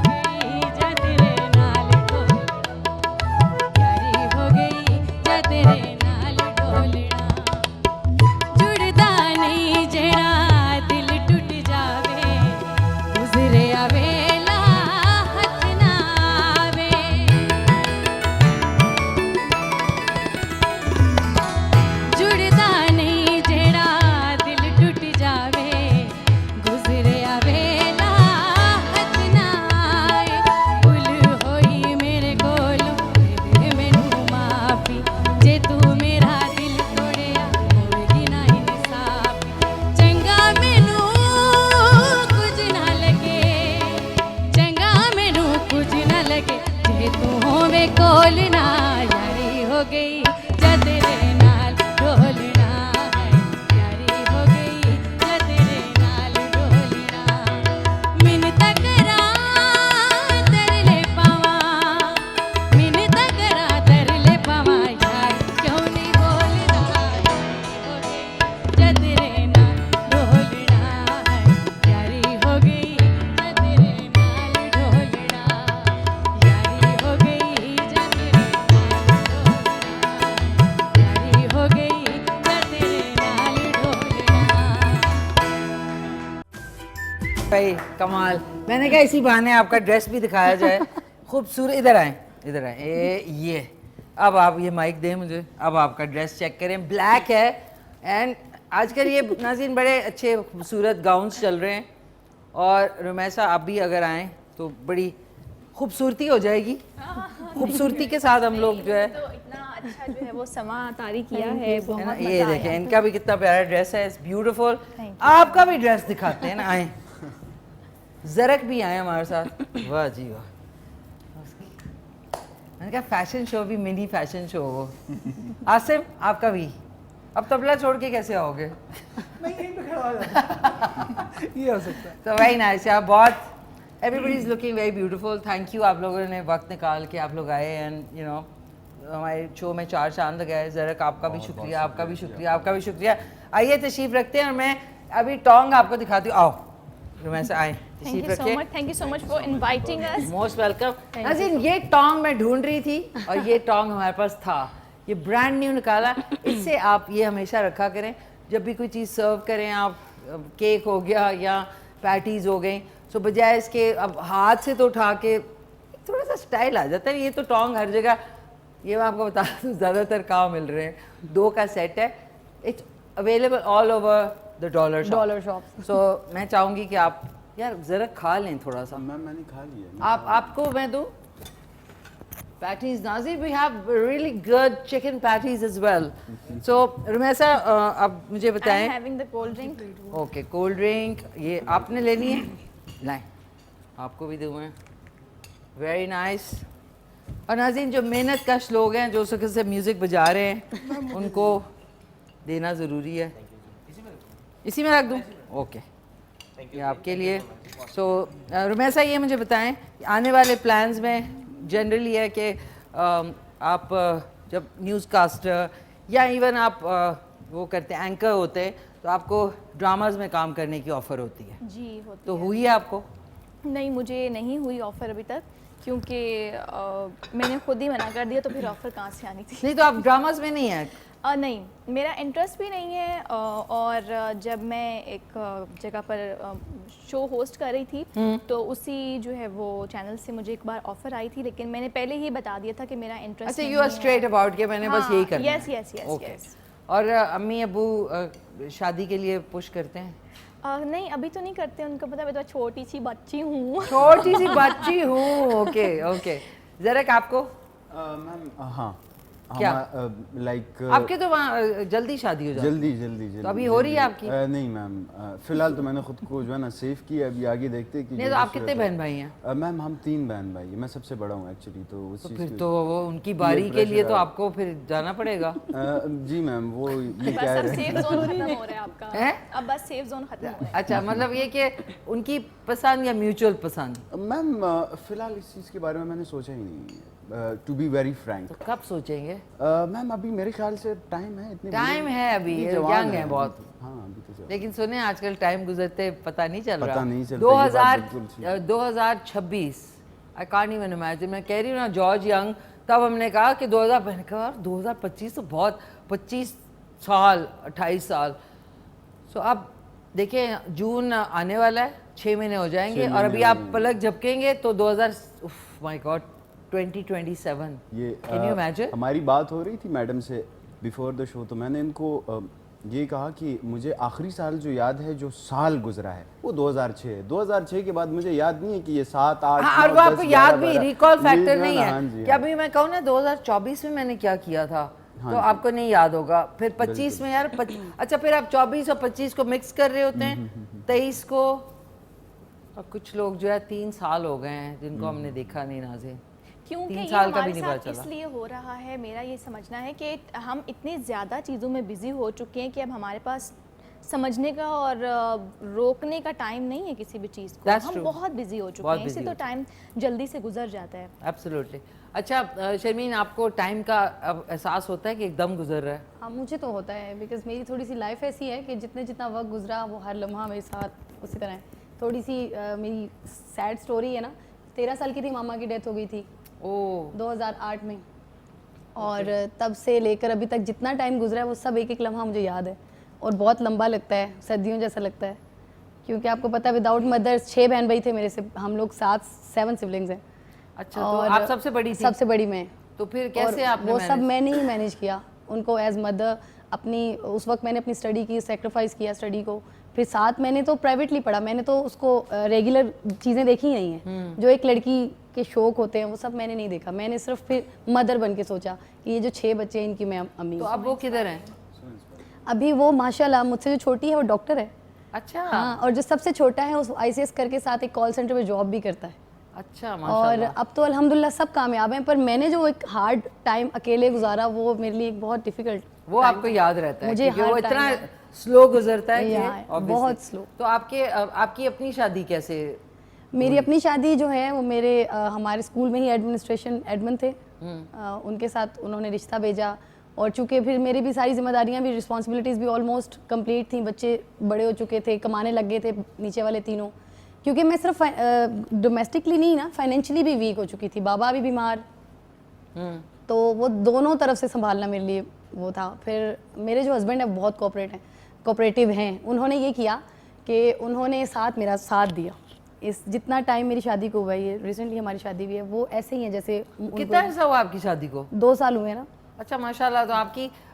यारी हो गई जा तेरे नाल ढोलना, यारी हो गई जा तेरे नाल ढोलना। जुड़दा नहीं जेड़ा दिल टूट जावे, गुजरे वेला हथ ना आवे। भाई कमाल। मैंने कहा इसी बहाने आपका ड्रेस भी दिखाया जाए। खूबसूरत, इधर आए, इधर आए। ये अब आप ये माइक दें मुझे, अब आपका ड्रेस चेक करें, ब्लैक है। एंड आजकल ये नाज़रीन बड़े अच्छे खूबसूरत गाउन्स चल रहे हैं, और रुमैसा आप भी अगर आएँ तो बड़ी खूबसूरती हो जाएगी। खूबसूरती के साथ हम लोग जो है, तो इतना अच्छा जो है वो समा तारी किया है, बहुत है ना, मज़ा ये आया। देखें इनका भी कितना प्यारा ड्रेस है, इट्स ब्यूटीफुल। Thank आपका भी ड्रेस दिखाते हैं ना, आए। जरक भी आए हमारे साथ, वाह जी वाह। मैंने कहा फैशन शो भी मिनी फैशन शो हो। आसिम आपका भी, अब तबला छोड़ के कैसे आओगे? मैं यहीं पे खड़ा हो जाता ये हो सकता है। तो वेरी नाइस यार, बहुत everybody is looking very beautiful. Thank you आप लोगों ने वक्त निकाल के आप लोग आए, एंड यू नो हमारे शो में चार चांद गए। ज़रक आपका भी शुक्रिया, आपका भी शुक्रिया, आपका भी शुक्रिया। आइए तशरीफ़ रखते हैं, और मैं अभी टोंग आपको दिखाती हूँ। आओ रुमैसा आए, thank you so much, thank you so much for inviting us. Most welcome. नाज़रीन ये टोंग मैं ढूंढ रही थी, और ये टोंग हमारे पास था, ये ब्रांड न्यू निकाला। इससे आप ये हमेशा रखा करें, जब भी कोई चीज़ सर्व करें आप, केक हो गया या पैटीज़ हो गई, सो बजाय इसके अब हाथ से तो उठा के थोड़ा सा स्टाइल आ जाता है। ये तो टोंग हर जगह, ये मैं आपको बता दूँ ज़्यादातर कहाँ मिल रहे हैं, 2 का सेट है। It's available all over the dollar shop. सो मैं चाहूँगी कि आप यार ज़रा खा लें थोड़ा सा। मैम मैंने खा लिया। आपको मैं दूँ patties? Nazir we have really good chicken patties as well. So Rumaisa अब मुझे आई एम बताएं। Having the cold drink. Okay cold drink ये आपने लेनी है, लाएं, आपको भी दूँ मैं। Very nice. और नाज़रीन जो मेहनत कश लोग हैं, जो सुख से म्यूज़िक बजा रहे हैं, उनको देना ज़रूरी है। इसी में रख दूँ? ओके, ये आपके लिए। सो रुमैसा ये मुझे बताएं, आने वाले प्लान्स में जनरली है कि आप जब न्यूज़ कास्टर या इवन आप वो करते हैं, एंकर होते हैं, तो आपको ड्रामाज में काम करने की ऑफ़र होती है, जी होती तो है। हुई है आपको? नहीं, मुझे नहीं हुई ऑफ़र अभी तक, क्योंकि मैंने खुद ही मना कर दिया, तो फिर ऑफ़र कहाँ से आनी थी। नहीं तो आप ड्रामाज में नहीं हैं? नहीं, मेरा इंटरेस्ट भी नहीं है। और जब मैं एक जगह पर शो होस्ट कर रही थी, तो उसी जो है वो चैनल से मुझे एक बार ऑफ़र आई थी, लेकिन मैंने पहले ही बता दिया था कि मेरा इंटरेस्ट अच्छा, नहीं यू आर है। स्ट्रेट अबाउट के मैंने बस यही करना है। Yes yes yes okay. Yes. और अम्मी अबू शादी के लिए पुश करते हैं? नहीं, अभी तो नहीं करते, उनको पता मैं तो छोटी सी बच्ची हूँ। छोटी सी बच्ची हूँ। Okay okay. ज़रक आपको? मैम हाँ, क्या? लाइक आपके तो वहाँ जल्दी शादी हो जाती है। जल्दी जल्दी जल्दी। तो अभी हो रही है आपकी? नहीं मैम, फिलहाल तो मैंने खुद को जो है ना सेव किया, अभी आगे देखते हैं कि नहीं तो आप कितने बहन भाई हैं? मैम हम 3 बहन भाई हैं, मैं सबसे बड़ा हूँ एक्चुअली, तो उस तो चीज़ फिर की- तो वो उनकी बारी के लिए तो आपको फिर जाना पड़ेगा। जी मैम, वो ये बस कह अब रहे सेफ हैं। जोन खत्म हो रहा है आपका। हैं? अब बस सेफ जोन खत्म हो रहा है। अच्छा, मतलब ये कि उनकी पसंद या म्यूचुअल पसंद? मैम फिलहाल इस चीज़ के बारे में मैंने सोचा ही नहीं, टू बी वेरी फ्रैंक। तो कब सोचेंगे? मैम अभी मेरे ख्याल से टाइम है, इतने टाइम है अभी, इतनी यंग जवान है बहुत। हाँ अभी तो जवान। लेकिन सुने आजकल टाइम गुजरते पता नहीं चल रहा। पता नहीं चलता, ये बात 2000 बिल्कुल ठीक। 2026 आई कांट इवन इमेजिन। मैं कह रही हूँ ना जॉर्ज यंग, तब हमने कहा कि 2000, मैंने कहा 2025 तो बहुत, 25 साल 28 साल। सो अब देखें जून आने वाला है, 6 महीने हो जाएंगे, 6 और अभी महीने आप हो जाएंगे। पलक झपकेंगे तो 2000 माय गॉड 2027। ये कैन यू इमेजिन? हमारी बात हो रही थी मैडम से बिफोर द शो, तो मैंने इनको ये कहा कि मुझे आखिरी साल जो याद है, जो साल गुजरा है वो 2006 है। 2006 के बाद मुझे याद नहीं है कि ये 7 8 हाँ, और 9 वो आपको 10 याद 11 भी 12 रिकॉल ये फैक्टर जो नहीं ना, है हाँ जी, कि अभी मैं कहूँ ना 2024 में मैंने क्या किया था, हाँ तो जी। आपको नहीं याद होगा। फिर 25 में यार अच्छा, फिर आप 24 और 25 को मिक्स कर रहे होते हैं, 23 को। और कुछ लोग जो है 3 साल हो गए हैं जिनको हमने देखा नहीं नाज़े। क्योंकि 3 ये साल का भी हमारे नहीं साथ पता चला। इसलिए हो रहा है, मेरा ये समझना है कि हम इतनी ज़्यादा चीज़ों में बिज़ी हो चुके हैं कि अब हमारे पास समझने का और रोकने का टाइम नहीं है किसी भी चीज़ को। That's हम true. बहुत बिज़ी हो चुके बहुत हैं, इससे busy तो हो टाइम जल्दी से गुजर जाता है। एब्सोल्युटली। अच्छा शर्मीन, आपको टाइम का अब एहसास होता है कि एकदम गुजर रहा है? हाँ, मुझे तो होता है, बिकॉज मेरी थोड़ी सी लाइफ ऐसी है कि जितने जितना वक्त गुजरा वो हर लम्हा मेरे साथ उसी तरह है। थोड़ी सी मेरी सैड स्टोरी है ना, 13 साल की थी, मामा की डेथ हो गई थी ओह 2008 में, और तब से लेकर अभी तक जितना टाइम गुजरा है वो सब एक एक लम्हा मुझे याद है, और बहुत लंबा लगता है, सर्दियों जैसा लगता है, क्योंकि आपको पता है विदाउट मदर 6 बहन भाई थे मेरे से, हम लोग 7 सिबलिंग्स हैं। अच्छा, तो आप सबसे बड़ी थी? सबसे बड़ी मैं। तो फिर कैसे और आपने वो सब manage? मैंने ही मैनेज किया उनको एज मदर। अपनी उस वक्त मैंने अपनी स्टडी की, सेक्रीफाइस किया स्टडी को। फिर साथ मैंने तो प्राइवेटली पढ़ा, मैंने तो उसको रेगुलर चीज़ें देखी ही नहीं है जो एक लड़की के शौक होते हैं, वो सब मैंने नहीं देखा। मैंने सिर्फ फिर मदर बन के सोचा कि ये जो 6 बच्चे हैं इनकी मैं अम्मी तो हूँ। अब वो किधर हैं? अभी वो माशाल्लाह मुझसे जो छोटी है वो डॉक्टर है। अच्छा हाँ, और जो सबसे छोटा है उस ICS करके साथ एक कॉल सेंटर में जॉब भी करता है। अच्छा, और माशाल्लाह। अब तो अल्हम्दुलिल्लाह सब कामयाब हैं, पर मैंने जो एक हार्ड टाइम अकेले गुजारा वो मेरे लिए एक बहुत डिफिकल्ट। वो आपको याद रहता है मुझे क्योंकि वो हर इतना time स्लो गुजरता है कि या, obviously। बहुत slow। तो आपकी अपनी शादी कैसे? मेरी अपनी शादी जो है वो मेरे हमारे स्कूल में ही एडमिनिस्ट्रेशन एडमिन थे, उनके साथ उन्होंने रिश्ता भेजा। और चूंकि फिर मेरी भी सारी जिम्मेदारियां भी, रिस्पॉन्सिबिलिटीज़ भी ऑलमोस्ट कंप्लीट थी, बच्चे बड़े हो चुके थे, कमाने लग गए थे नीचे वाले तीनों। क्योंकि मैं सिर्फ डोमेस्टिकली नहीं ना, फाइनेंशियली भी वीक हो चुकी थी, बाबा भी बीमार, तो वो दोनों तरफ से संभालना मेरे लिए वो था। फिर मेरे जो हस्बैंड है बहुत कोऑपरेटिव हैं, उन्होंने ये किया कि उन्होंने मेरा साथ दिया। इस जितना टाइम मेरी शादी को हुआ है, ये रिसेंटली हमारी शादी भी है, वो ऐसे ही है जैसे कितना अर्सा हुआ आपकी शादी को? 2 साल हुए ना। अच्छा, माशाल्लाह। तो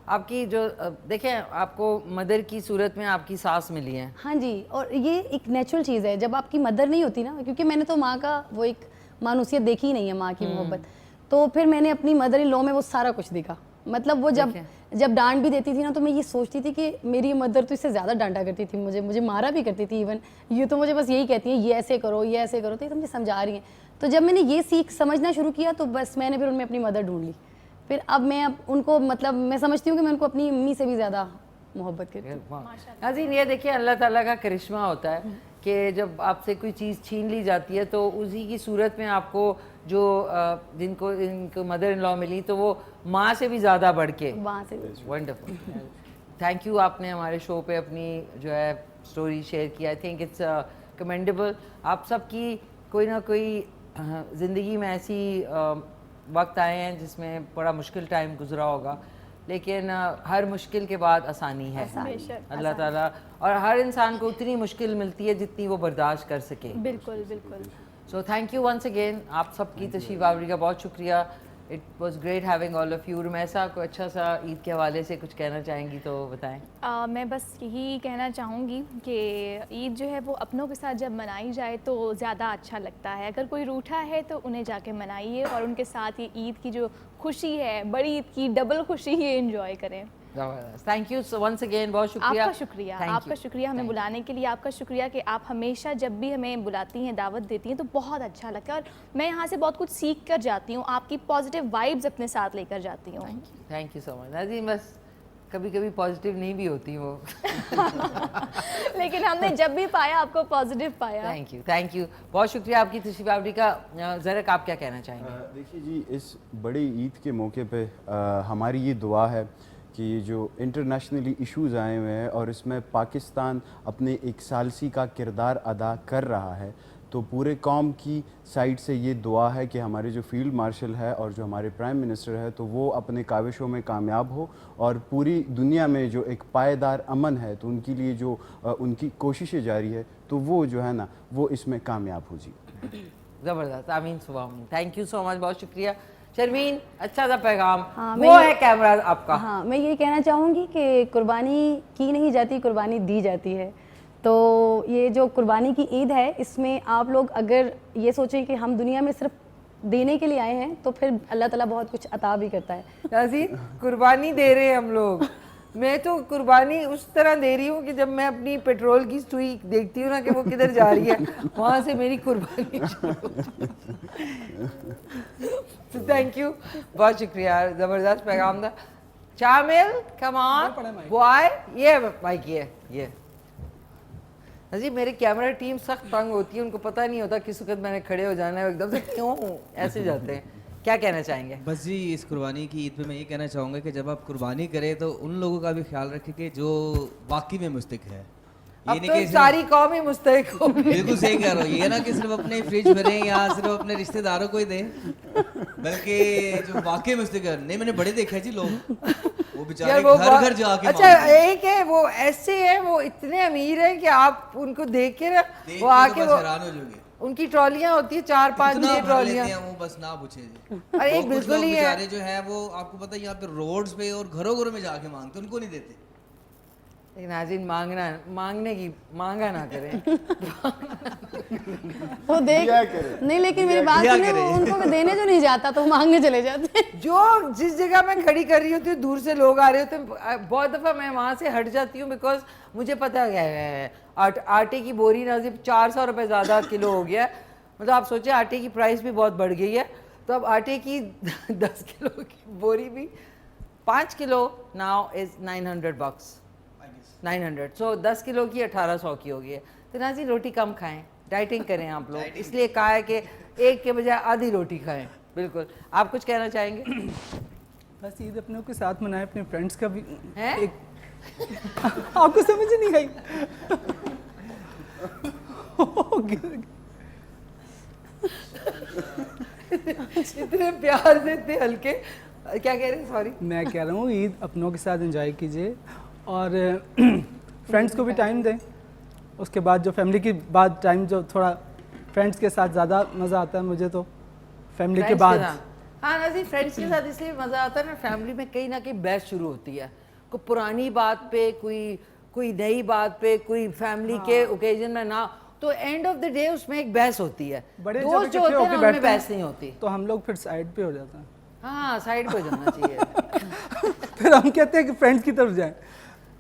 आपकी जो देखें, आपको मदर की सूरत में आपकी सास मिली है। हाँ जी, और ये एक नेचुरल चीज़ है जब आपकी मदर नहीं होती ना, क्योंकि मैंने तो माँ का वो एक मानूसियत देखी ही नहीं है, माँ की मोहब्बत। तो फिर मैंने अपनी मदर इन लॉ में वो सारा कुछ देखा। मतलब वो जब डांट भी देती थी ना, तो मैं ये सोचती थी कि मेरी मदर तो इससे ज़्यादा डांटा करती थी, मुझे मारा भी करती थी। इवन ये तो मुझे बस यही कहती है, ये ऐसे करो, ये ऐसे करो, तो ये तो मुझे समझा रही हैं। तो जब मैंने ये सीख समझना शुरू किया, तो बस मैंने फिर उनमें अपनी मदर ढूंढ ली। फिर अब मैं उनको, मतलब मैं समझती हूँ कि मैं उनको अपनी अम्मी से भी ज़्यादा मोहब्बत करती हूँ। नाज़रीन, ये देखिए अल्लाह ताला का करिश्मा होता है कि जब आपसे कोई चीज़ छीन ली जाती है तो उसी की सूरत में आपको जो इनको मदर इन लॉ मिली, तो वो माँ से भी ज़्यादा बढ़ के। वहाँ से वंडरफुल। थैंक यू, आपने हमारे शो पे अपनी जो है स्टोरी शेयर किया। I think it's commendable. आप सबकी कोई ना कोई ज़िंदगी में ऐसी वक्त आए हैं जिसमें बड़ा मुश्किल टाइम गुजरा होगा, लेकिन हर मुश्किल के बाद आसानी है अल्लाह ताला, और हर इंसान को उतनी मुश्किल मिलती है जितनी वो बर्दाश्त कर सके। बिल्कुल बिल्कुल। So thank you once again, आप सबकी तशरीफ आवरी का बहुत शुक्रिया। It was great having all of you. Rumaisa, कोई अच्छा सा ईद के हवाले से कुछ कहना चाहेंगी तो बताएं। मैं बस यही कहना चाहूँगी कि ईद जो है वो अपनों के साथ जब मनाई जाए तो ज़्यादा अच्छा लगता है। अगर कोई रूठा है तो उन्हें जाके मनाइए और उनके साथ ये ईद की जो खुशी है, बड़ी ईद की डबल खुशी ही एंजॉय करें। थैंक यू वंस अगेन, बहुत शुक्रिया। आपका शुक्रिया हमें बुलाने के लिए। आपका शुक्रिया कि आप हमेशा जब भी हमें बुलाती हैं, दावत देती हैं, तो बहुत अच्छा लगता है और मैं यहाँ से बहुत कुछ सीख कर जाती हूँ, आपकी पॉजिटिव वाइब्स अपने साथ लेकर जाती हूँ। थैंक यू सो मच नाज़रीन। बस कभी कभी पॉजिटिव नहीं भी होती वो लेकिन हमने जब भी पाया आपको पॉजिटिव पाया। थैंक यू, बहुत शुक्रिया आपकी तशरीफ आवरी का। ज़रक, आप क्या कहना चाहेंगे? देखिए जी, इस बड़ी ईद के मौके पे हमारी ये दुआ है कि ये जो इंटरनेशनली इश्यूज़ आए हुए हैं और इसमें पाकिस्तान अपने एक सालसी का किरदार अदा कर रहा है, तो पूरे कौम की साइड से ये दुआ है कि हमारे जो फील्ड मार्शल है और जो हमारे प्राइम मिनिस्टर है, तो वो अपने काविशों में कामयाब हो और पूरी दुनिया में जो एक पायदार अमन है, तो उनके लिए जो उनकी कोशिशें जारी है, तो वो जो है ना, वो इसमें कामयाब हो जी। ज़बरदस्त, आमीन सुबह। थैंक यू सो मच, बहुत शुक्रिया। शर्मीन, अच्छा सा पैगाम। हाँ, वो है कैमरा आपका। हाँ, मैं ये कहना चाहूँगी कि कुर्बानी की नहीं जाती, कुर्बानी दी जाती है। तो ये जो कुर्बानी की ईद है, इसमें आप लोग अगर ये सोचें कि हम दुनिया में सिर्फ देने के लिए आए हैं, तो फिर अल्लाह ताला बहुत कुछ अता भी करता है। नाज़रीन, कुर्बानी दे रहे हैं हम लोग। मैं तो कुर्बानी उस तरह दे रही हूँ कि जब मैं अपनी पेट्रोल की सुई देखती हूँ ना कि वो किधर जा रही है, वहाँ से मेरी कुर्बानी। तो थैंक यू, बहुत शुक्रिया, ज़बरदस्त पैगाम था। शामिल, कम ऑन बॉय, ये माइक, ये जी। मेरी कैमरा टीम सख्त तंग होती है, उनको पता नहीं होता किस वक्त मैंने खड़े हो जाना है, एकदम से क्यों ऐसे जाते हैं। क्या कहना चाहेंगे? बस जी, इस कुर्बानी की ईद पे मैं ये कहना चाहूँगा कि जब आप कुर्बानी करें तो उन लोगों का भी ख्याल रखें कि जो वाकई में मुस्तहिक है। अब तो सारी कौम ही मुस्तहिक हो गई। बिल्कुल सही कह रहा हूँ। ये ना कि सिर्फ अपने फ्रिज भरें या सिर्फ अपने रिश्तेदारों को ही दें, बल्कि जो वाकई मुस्तहिक है। नहीं, मैंने बड़े देखे जी लोग वो बेचारे घर घर जाके अच्छा मांगते एक है वो ऐसे है, वो इतने अमीर है कि आप उनको देख के ना देख वो के आके तो बस वो हैरान हो जाओगे। उनकी ट्रॉलियां होती है 4-5 इतना छह भर ट्रॉलियां। लेते हैं वो, बस ना पूछे जी। अरे वो एक कुछ बिल्कुल लोग ही है। बेचारे जो है वो आपको पता है यहाँ पे रोड्स पे और घरों घरों में जाके मांगते, उनको नहीं देते। लेकिन नाज़रीन मांगने की मांगा ना करें। वो देख क्या करें? नहीं, लेकिन मेरी बात क्या सुनिए, करें? वो उनको देने जो नहीं जाता तो वो मांगने चले जाते हैं। जो जिस जगह मैं खड़ी कर रही होती हूँ दूर से लोग आ रहे होते हैं, बहुत दफ़ा मैं वहाँ से हट जाती हूँ बिकॉज मुझे पता है आटे की बोरी नाज़िम 400 रुपये ज़्यादा किलो हो गया है। मतलब आप सोचिए आटे की प्राइस भी बहुत बढ़ गई है, तो अब आटे की 10 किलो की बोरी भी 5 kilo now is 900 bucks 900, so 10 kilo की 1800 की हो गई है। तो नाज़रीन रोटी कम खाएं, डाइटिंग करें आप लोग, इसलिए कहा है कि एक के बजाय आधी रोटी खाएं। बिल्कुल। आप कुछ कहना चाहेंगे? बस ईद अपनों के साथ मनाएं, अपने फ्रेंड्स का भी हैं? एक आपको समझ नहीं आई? इतने प्यार से इतने हल्के, क्या कह रहे हैं? सॉरी। मैं कह रहा हूँ ईद अपनों के साथ एंजॉय कीजिए और फ्रेंड्स को भी टाइम दें। उसके बाद जो फैमिली के बाद टाइम, जो थोड़ा फ्रेंड्स के साथ ज़्यादा मज़ा आता है मुझे तो फैमिली के बाद। हाँ नाज़रीन, फ्रेंड्स के साथ इसलिए मज़ा आता है ना, फैमिली में कहीं ना कहीं बहस शुरू होती है, कोई पुरानी बात पे, कोई नई बात पे, कोई फैमिली के ओकेजन में ना, तो एंड ऑफ द डे उसमें एक बहस होती है। बड़े जब दोस्त जो इकट्ठे होते हैं होके ना उनमें बैठते हैं, बहस नहीं होती। तो हम लोग फिर साइड पे हो जाते हैं। हाँ साइड पे जाना चाहिए। फिर हम कहते हैं कि फ्रेंड्स की तरफ जाएं,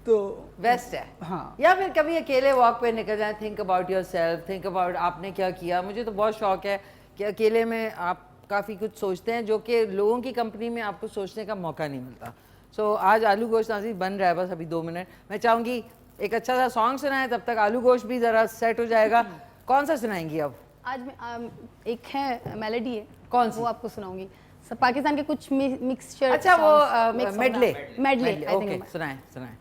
तो बेस्ट है। हाँ। या फिर कभी अकेले वॉक पे निकल जाए, think about your self, think about आपने क्या किया। मुझे तो बहुत शौक है कि अकेले में आप काफ़ी कुछ सोचते हैं जो कि लोगों की कंपनी में आपको सोचने का मौका नहीं मिलता। सो आज आलू गोश्त नाज़रीन बन रहा है, बस अभी 2 मिनट। मैं चाहूँगी एक अच्छा सा सॉन्ग सुनाएं, तब तक आलू गोश्त भी ज़रा सेट हो जाएगा। कौन सा सुनाएंगी अब? आज मैं एक है मेलोडी है, कौन सी? वो आपको सुनाऊंगी। सब पाकिस्तान के कुछ मिक्सचर। अच्छा वो मेडले मेडले। ओके, सुनाएं सुनाएं।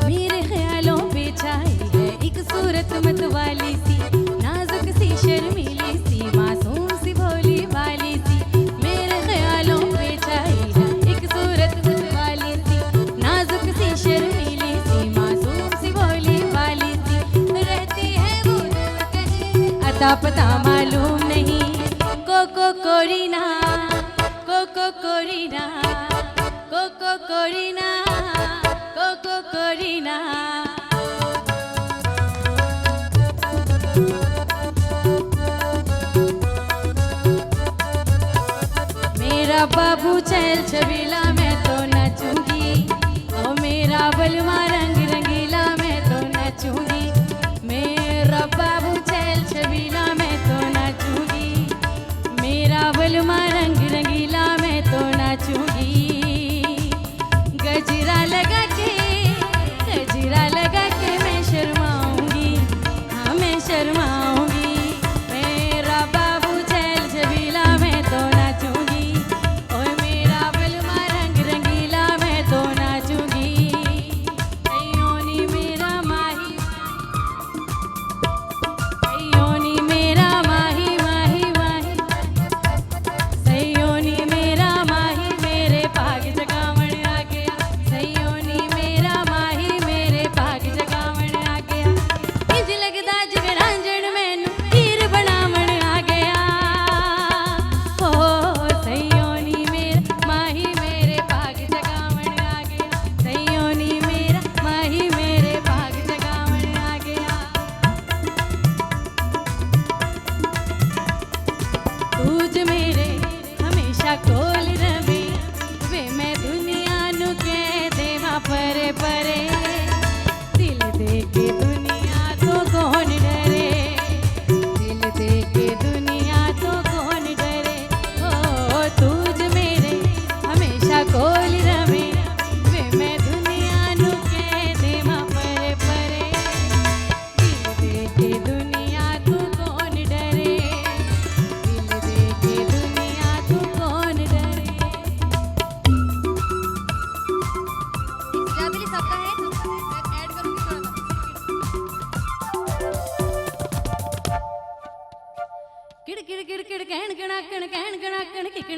मेरे ख्यालों पे छाई है एक सूरत मतवाली सी, नाजुक सी शर्मीली सी, मासूम सी भोली भाली सी। मेरे ख्यालों पे छाई है एक सूरत मतवाली सी, नाजुक सी शर्मीली सी, मासूम सी भोली भाली सी। रहती है वो दूर कहीं, अता पता मालूम नहीं। कोको कोरीना, कोको कोरीना, कोको कोरीना, कोको कोरीना। मेरा बाबू चल छबीला मैं तो नचूंगी, ओ मेरा बलमा रंग रंगीला मैं तो नचूंगी। मेरा बाबू चल छबीला मैं तो नचूंगी, मेरा बलमा रंग रंगीला मैं तो नचूंगी। गजरा लगा के मैं शर्माऊंगी, हाँ मैं शर्माऊंगी। मेरा बाबू चल छबीला मैं तो नाचूंगी, ओए मेरा बलमा रंग रंगीला मैं तो नाचूंगी। अयोनी मेरा माही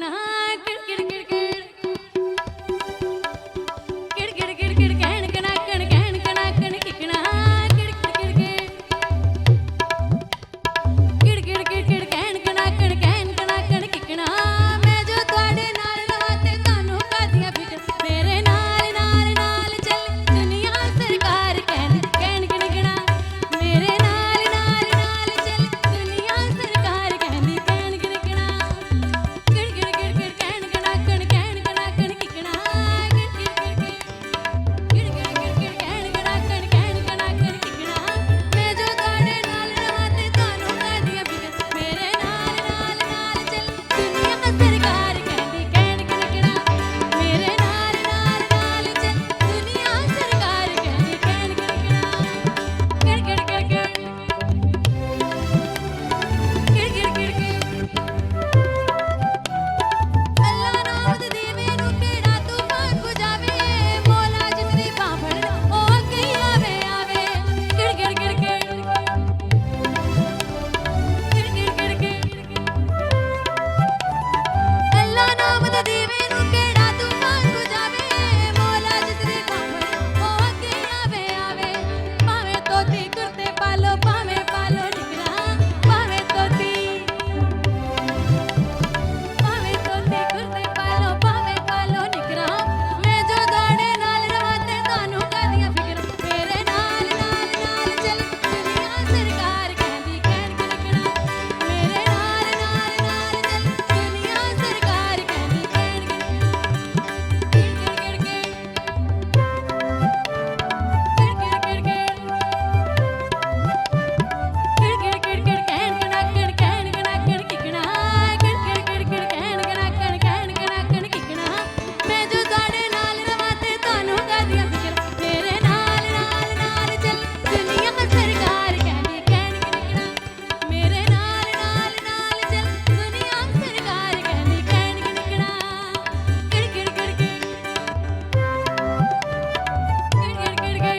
किकना किड़ किड़ किड़ किड़ किड़ किड़ किड़ किड़ कहन कना कण कहन कना कण किकना किड़ किड़ किड़ किड़ किड़ किड़ किड़ कहन कना कण कहन कना कण किकना मैं जो ਤੁਹਾਡੇ ਨਾਲ ਰਹਾਂ ਤੇ ਤੁਹਾਨੂੰ ਕਾਦੀਆਂ ਫਿਕਰ ਮੇਰੇ ਨਾਲ ਨਾਲ ਨਾਲ ਚੱਲ ਦੁਨੀਆ ਸਰਕਾਰ ਕਹਿੰਦੀ ਕਹਿਣ ਕਿਣਕਣਾ ਮੇਰੇ ਨਾਲ ਨਾਲ ਨਾਲ ਚੱਲ ਦੁਨੀਆ ਸਰਕਾਰ ਕਹਿੰਦੀ ਕਹਿਣ ਕਿਣਕਣਾ ਕਿੜ ਕਿੜ ਕਿੜ ਕਿੜ ਕਹਿਣ ਕਣਾ ਕਣ ਕਹਿਣ ਕਣਾ ਕਣ ਕਿਕਣਾ ਕਿੜ ਕਿੜ ਕਿੜ ਕਿੜ ਕਿੜ ਕਿੜ ਕਿੜ ਕਿੜ ਕਹਿਣ ਕਣਾ ਕਣ ਕਹਿਣ ਕਣਾ ਕਣ ਕਿਕਣਾ ਮੈਂ ਜੋ ਤੁਹਾਡੇ ਨਾਲ ਰਹਾਂ ਤੇ ਤੁਹਾਨੂੰ ਕਾਦੀਆਂ ਫਿਕਰ ਮੇਰੇ ਨਾਲ ਨਾਲ ਨਾਲ ਚੱਲ ਦੁਨੀਆ ਸਰਕਾਰ ਕਹਿੰਦੀ ਕਹਿਣ ਕਿਣਕਣਾ ਮੇਰੇ ਨਾਲ ਨਾਲ ਨਾਲ ਚੱਲ ਦੁਨੀਆ ਸਰਕਾਰ ਕਹਿੰਦੀ ਕਹਿਣ ਕਿਣਕਣਾ ਕਿੜ ਕਿੜ ਕਿੜ ਕਿੜ ਕਿੜ ਕਿੜ ਕਿੜ ਕਿੜ ਅੱਲਾ ਨਾਮ ਦੇ ਦੀਵੇ ਨੂੰ ਕਿਹੜਾ ਤੂਫਾਨ ਗੁਜਾਵੇ ਮੌਲਾ ਜਿਤਨੀ ਬਾਂਹ ਫੜ ਉਹ ਅੱਗੇ ਹੀ ਆਵੇ ਆਵੇ ਕਿੜ ਕਿੜ ਕਿੜ ਕਿੜ ਕਿੜ ਕਿੜ ਕਿੜ ਕਿੜ ਅੱਲਾ ਨਾਮ ਦੇ ਦੀਵੇ ਨੂੰ ਕਿਹੜਾ ਤੂਫਾਨ ਗੁਜਾਵੇ ਮੌਲਾ ਜਿਤਨੀ ਬਾਂਹ ਫੜ ਉਹ ਅੱਗੇ ਹੀ ਆਵੇ ਆਵੇ ਭਾਵੇਂ ਤੋਤੀ ਕੁਰਤੇ ਪਾਲੋ ਭਾਵੇਂ ਪਾਲੋ ਨਿਕਰਾ ਭਾਵੇਂ ਤੋਤੀ ਕੁਰਤੇ ਪਾਲੋ ਭਾਵੇਂ ਪਾਲੋ ਨਿਕਰਾ ਮੈਂ ਜੋ ਤੁਹਾਡੇ ਨਾਲ ਰਹਾਂ ਤੇ ਤੁਹਾਨੂੰ ਕਾਦੀਆਂ ਫਿਕਰ ਮੇਰੇ ਨਾਲ ਨਾਲ ਨਾਲ ਚੱਲ ਦੁਨੀਆ ਸਰਕਾਰ ਕਹਿੰਦੀ ਕਹਿਣ ਕਿਣਕਣਾ ਮੇਰੇ ਨਾਲ ਨਾਲ ਨਾਲ ਚੱਲ ਦੁਨੀਆ ਸਰਕਾਰ ਕਹਿੰਦੀ ਕਹਿਣ ਕਿਣਕਣਾ ਕਿੜ ਕਿੜ ਕਿੜ ਕਿੜ ਕਿੜ ਕਿੜ ਕਿੜ ਕਿੜ ਕਹਿਣ ਕਣਾ ਕਣ ਕਹਿਣ ਕਣਾ ਕਣ ਕਿਕਣਾ ਕਿੜ ਕਿੜ ਕਿੜ ਕਿੜ ਕਹਿਣ ਕਣਾ ਕਣ ਕਹਿਣ ਕਣਾ ਕਣ ਕਿਕਣਾ ਮੈਂ ਜੋ ਤੁਹਾਡੇ ਨਾਲ ਰਹਾਂ ਤੇ ਤੁਹਾਨੂੰ ਕਾਦੀਆਂ ਫਿਕਰ ਮੇਰੇ ਨਾਲ ਨਾਲ ਨਾਲ ਚੱਲ ਦੁਨੀਆ ਸਰਕਾਰ ਕਹਿੰਦੀ ਕਹਿਣ ਕਿਣਕਣਾ ਮੇਰੇ ਨਾਲ ਨਾਲ ਨਾਲ ਚੱਲ ਦੁਨੀਆ ਸਰਕਾਰ ਕਹਿੰਦੀ ਕਹਿਣ ਕਿਣਕਣਾ ਕਿੜ ਕਿੜ ਕਿੜ ਕਿੜ ਕਿੜ ਕਿੜ ਕਿੜ ਕਿੜ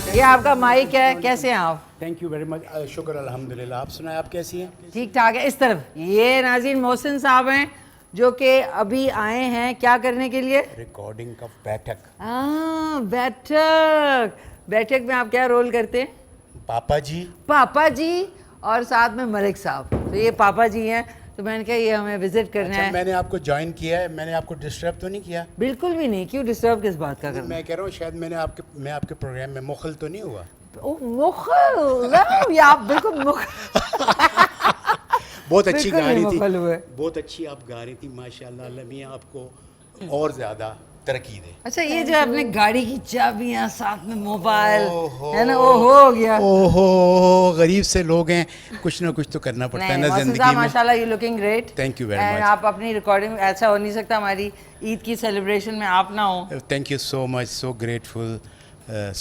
ये आपका माइक है, कैसे हैं आप? Thank you very much. शुक्र अल्हम्दुलिल्लाह। आप सुनाए, आप कैसी हैं? ठीक ठाक है। इस तरफ ये नाज़रीन मोहसिन साहब हैं जो कि अभी आए हैं क्या करने के लिए? रिकॉर्डिंग का बैठक। बैठक। बैठक में आप क्या रोल करते हैं? पापा जी। पापा जी और साथ में मलिक साहब। तो ये पापा जी हैं, तो मैंने कहा ये हमें विजिट करना अच्छा, है। मैंने आपको ज्वाइन किया है, मैंने आपको डिस्टर्ब तो नहीं किया? बिल्कुल भी नहीं। क्यों डिस्टर्ब किस बात का करना? मैं कह रहा हूँ शायद मैं आपके प्रोग्राम में मुखल तो नहीं हुआ? ओह मुखल, ये आप बिल्कुल बहुत अच्छी बिल्कुल गा रही नहीं मुखल हुए। थी, बहुत अच्छी आप गा रही थी माशाल्लाह। अल्लाह मियां आपको और ज़्यादा तरक्की दे। अच्छा, ये जो आपने गाड़ी की चाबियां साथ में मोबाइल है ना, वो हो गया। ओहो, गरीब से लोग हैं, कुछ ना कुछ तो करना पड़ता है ना जिंदगी में। माशाल्लाह you looking great. Thank you very And much. आप अपनी रिकॉर्डिंग, ऐसा हो नहीं सकता हमारी ईद की सेलिब्रेशन में आप ना हो। Thank you so much, so grateful,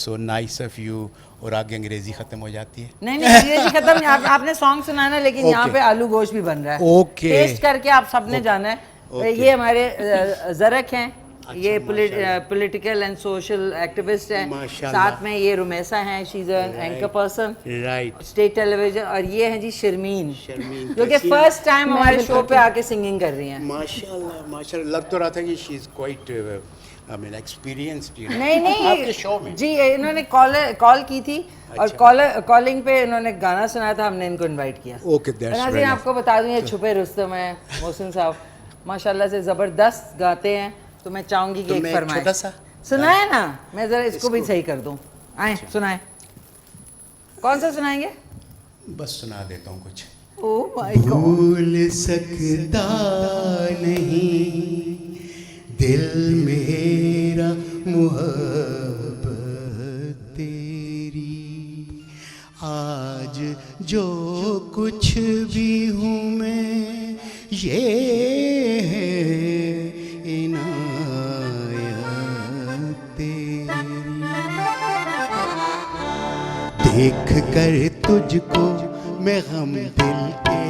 so nice of you. और आगे अंग्रेजी ख़त्म हो जाती है। नहीं नहीं, अंग्रेजी खत्म नहीं। आपने सॉन्ग सुना ना, लेकिन यहाँ पे आलू गोश्त भी बन रहा है। ओके। टेस्ट करके आप सबने जाना है। ये हमारे जरक हैं, ये पॉलिटिकल एंड सोशल एक्टिविस्ट हैं। माशाल्लाह। साथ में ये रुमैसा हैं, she is an anchor person right. State television. और ये हैं जी शर्मीन, शर्मीन, जो कि कैसी हैं? फर्स्ट टाइम हमारे शो पे आके सिंगिंग कर रही हैं। माशाल्लाह माशाल्लाह, लग तो रहा था कि she is quite I mean experienced. नहीं नहीं, आपके शो में जी इन्होंने कॉल की थी और कॉलिंग पे इन्होंने गाना सुनाया था, हमने इनको इनवाइट किया। ओके, दैट्स नाज़रीन, वेरी आपको बता दूं ये छुपे रुस्तम है मोहसिन साहब, माशाल्लाह से ज़बरदस्त गाते हैं। तो मैं चाहूंगी कि तो एक मैं फरमाएं। छोटा सा सुनाए ना, मैं ज़रा इसको भी सही कर दूं। आए सुनाए। कौन सा सुनाएंगे? बस सुना देता हूँ कुछ। Oh my God. भूल सकता नहीं दिल मेरा मोहब्बत तेरी, आज जो कुछ भी हूँ मैं ये है इनायत तेरी। देख कर तुझको मैं गम दिल के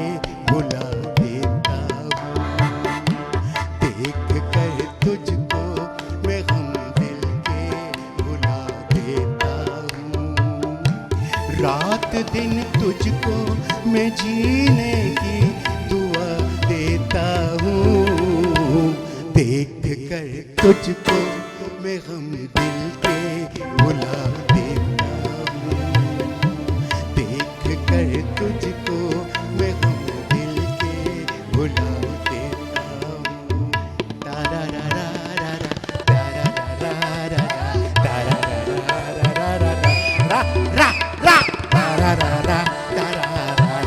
भुला देता हूँ, देख कर तुझको मैं गम रात दिन तुझको मैं जीने की दुआ देता हूँ, देख कर तुझको मैं गम दिल के भुला देता हूँ, देख कर तुझको मैं गम दिल के भुला देता हूँ। तारा रा रा रा रा, तारा रा रा रा रा, तारा रा रा रा रा रा, रा रा, तारा रा रा, तारा रा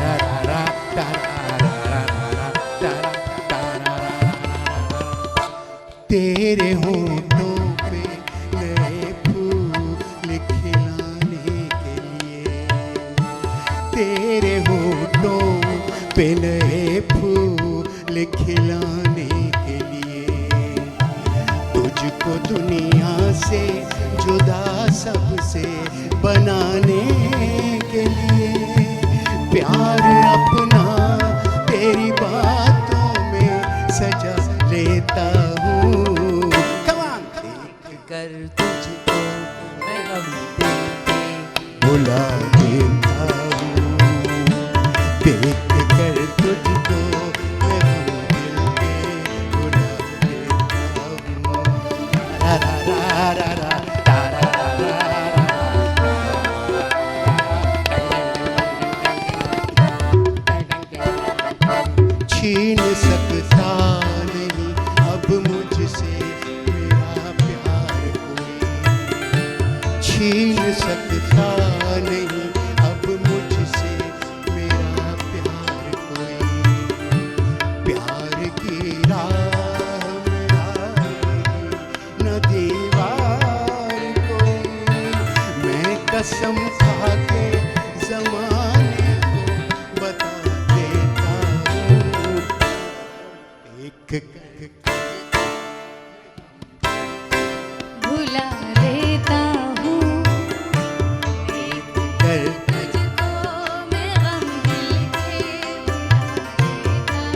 रा रा रा, तारा रा रा रा रा, तारा तारा रा। तेरे होठों पे नए फूल खिलाने के लिए, तेरे होठों पे नए फूल खिलाने के लिए, तुझको दुनिया से जुदा सबसे बनाने के लिए, प्यार अपना तेरी बातों में सजा लेता हूँ। Come on! देख कर तुझको मैं गम दिल के भुला देता हूँ, देख कर तुझको मैं गम दिल के भुला देता हूँ। रा रा रा रा, तारा रा रा रा, छीन सकता नहीं अब मुझसे मेरा प्यार कोई, छीन सकता नहीं अब मुझसे मेरा प्यार कोई, प्यार की राह में आएगी न दीवार कोई, मैं कसम खा के ज़माने को बता देता हूँ, एक भुला देता हूँ, कर तुझको मैं गम दिल के भुला देता हूँ।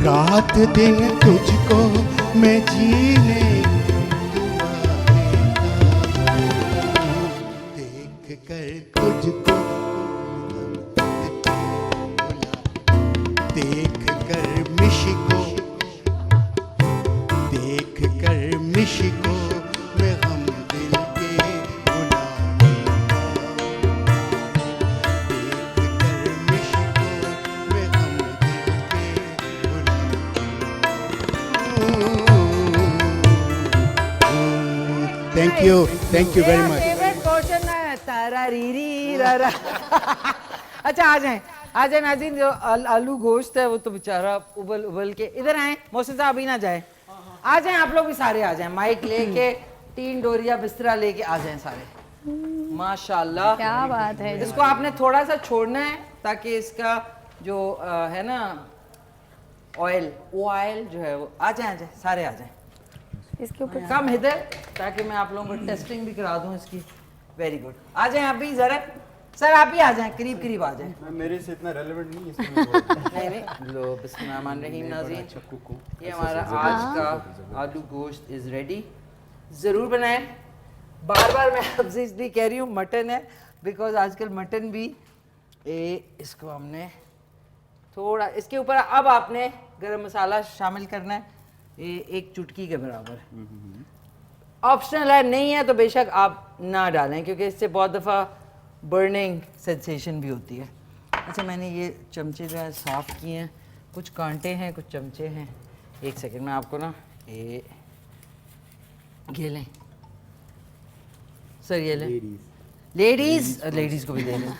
रात दिन तुझको मैं जीने की दुआ देता हूँ, देख कर तुझको देख कर मिशिको, देख कर मिशिको मैं गम दिल के भुला देता हूँ, देख कर मिशिको मैं गम दिल के भुला देता हूँ। Thank you very much. Favourite question है तारा रीरी रा रा। अच्छा आ जाए नाज़रीन, जो आलू गोश्त है वो तो बेचारा उबल उबल के, इधर आए मोहसिन साहब अभी ना जाए, आ जाएं आप लोग भी सारे आ जाएं, माइक लेके 3 डोरिया बिस्तरा लेके आ जाएं सारे। माशाल्लाह क्या बात है। इसको आपने थोड़ा सा छोड़ना है ताकि इसका जो है ना ऑयल जो है वो आ जाए सारे आ जाएं। इसके ऊपर कम इधर ताकि मैं आप लोगों को टेस्टिंग भी करा दूं इसकी। वेरी गुड, आ जाएं आप भी जरा, सर आप ही आ जाएं, करीब करीब आ जाएं। मेरे से इतना रेलेवेंट नहीं है इसमें। नहीं लो, बिस्मिल्लाहिर्रहमानिर्रहीम नाज़रीन, ये हमारा आज का आलू गोश्त इज़ रेडी। ज़रूर बनाएं, बार बार मैं आपसे इसलिए कह रही हूँ मटन है बिकॉज आजकल मटन भी इसको हमने थोड़ा इसके ऊपर अब आपने गरम मसाला शामिल करना है, एक चुटकी के बराबर। ऑप्शनल है, नहीं है तो बेशक आप ना डालें क्योंकि इससे बहुत दफ़ा बर्निंग सेंसेशन भी होती है। अच्छा, मैंने ये चमचे जो है साफ़ किए हैं, कुछ कांटे हैं कुछ चमचे हैं। एक सेकंड में आपको ना ये लें सर, ये लें लेडीज़ को भी दे लें।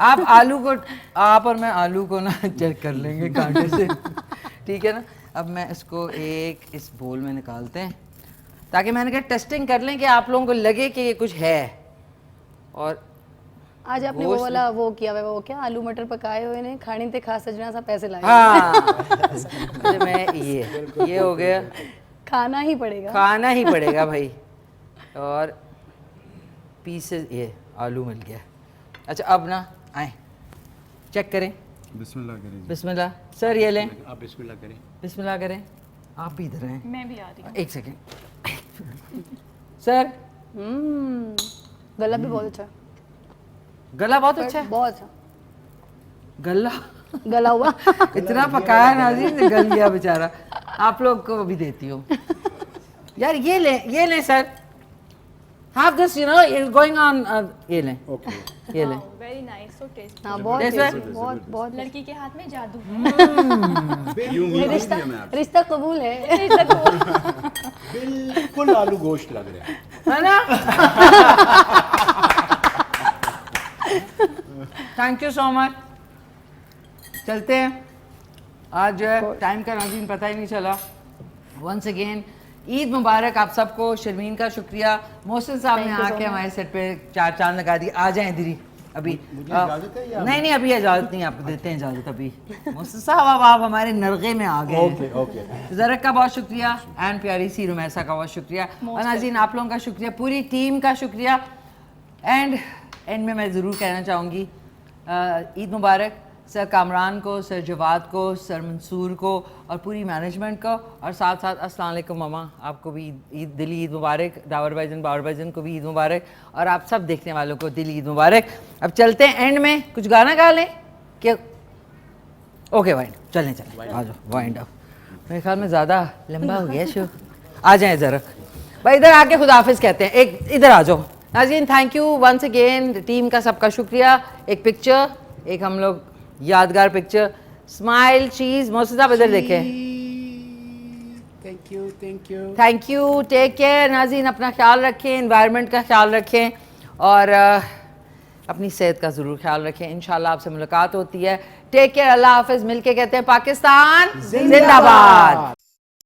आप आलू को, आप और मैं आलू को ना चेक कर लेंगे कांटे से, ठीक है ना। अब मैं इसको एक इस बोल में निकालते हैं ताकि मैंने कहा टेस्टिंग कर लें कि आप लोगों को लगे कि ये कुछ है। और आज आपने वो वाला वो किया हुआ है, वो क्या आलू मटर पकाए हुए ने खाने ते खास सजना सा पैसे लाए। हाँ अच्छा, मैं ये हो गया, खाना ही पड़ेगा, खाना ही पड़ेगा भाई। और पीसेस ये आलू मिल गया। अच्छा अब ना आए चेक करें। बिस्मिल्लाह करें। बिस्मिल्लाह सर, ये लें, आप बिस्मिल्लाह करें। बिस्मिल्लाह करें। आप भी इधर हैं, मैं भी आ रही हूँ। एक सेकेंड सर। गला भी बहुत अच्छा है। गला बहुत अच्छा है, बहुत अच्छा गला गला हुआ इतना पकाया नाज़रीन ने, गल गया बेचारा। आप लोग को भी देती हूँ यार, ये ले sir, have this, you know, it's going on, ये लें, ये लें। Very nice, so tasty. हाँ बहुत Yes, sir. tasty, बहुत बहुत लड़की के हाथ में जादू। रिश्ता रिश्ता कबूल है बिल्कुल आलू गोश्त लग रहा है। है ना? Thank you so much. चलते हैं, आज जो है टाइम का नाज़रीन पता ही नहीं चला। वंस अगेन ईद मुबारक आप सबको। शर्मीन का शुक्रिया, मोहसिन साहब ने आके हमारे सेट पे 4 चांद लगा दिए। आ जाएं इधर ही अभी। इजाज़त है या नहीं अभी इजाज़त नहीं, आपको देते हैं इजाज़त अभी। मोहसिन साहब अब आप हमारे नरगे में आ गए हैं। ओके ज़रक का बहुत शुक्रिया एंड प्यारी सी रुमैसा का बहुत शुक्रिया, और नाज़रीन आप लोगों का शुक्रिया, पूरी टीम का शुक्रिया। एंड में मैं ज़रूर कहना चाहूँगी ईद मुबारक सर कामरान को, सर जवाद को, सर मंसूर को और पूरी मैनेजमेंट को, और साथ साथ अस्सलाम वालेकुम मामा, आपको भी ईद दिली ईद मुबारक। दावर भाईजान बाबर भाईजान को भी ईद मुबारक, और आप सब देखने वालों को दिली ईद मुबारक। अब चलते हैं एंड में कुछ गाना गा लें क्या? ओके वाइंड चलें आ जाओ, वाइंड अप। मेरे ख्याल में ज़्यादा लंबा हो गया शो। आ जाएं ज़रा भाई, इधर आके खुदाफिज कहते हैं। एक इधर आ जाओ नाज़रीन। Thank you once again, team का सबका शुक्रिया। एक पिक्चर, एक हम लोग यादगार पिक्चर, स्माइल चीज़। मोहसिन साहब इधर देखें। थैंक यू, टेक केयर नाज़रीन, अपना ख्याल रखें, एनवायरनमेंट का ख्याल रखें, और अपनी सेहत का ज़रूर ख्याल रखें। इंशाल्लाह आपसे मुलाकात होती है। टेक केयर, अल्लाह हाफ़िज़। मिलके कहते हैं पाकिस्तान जिंदाबाद।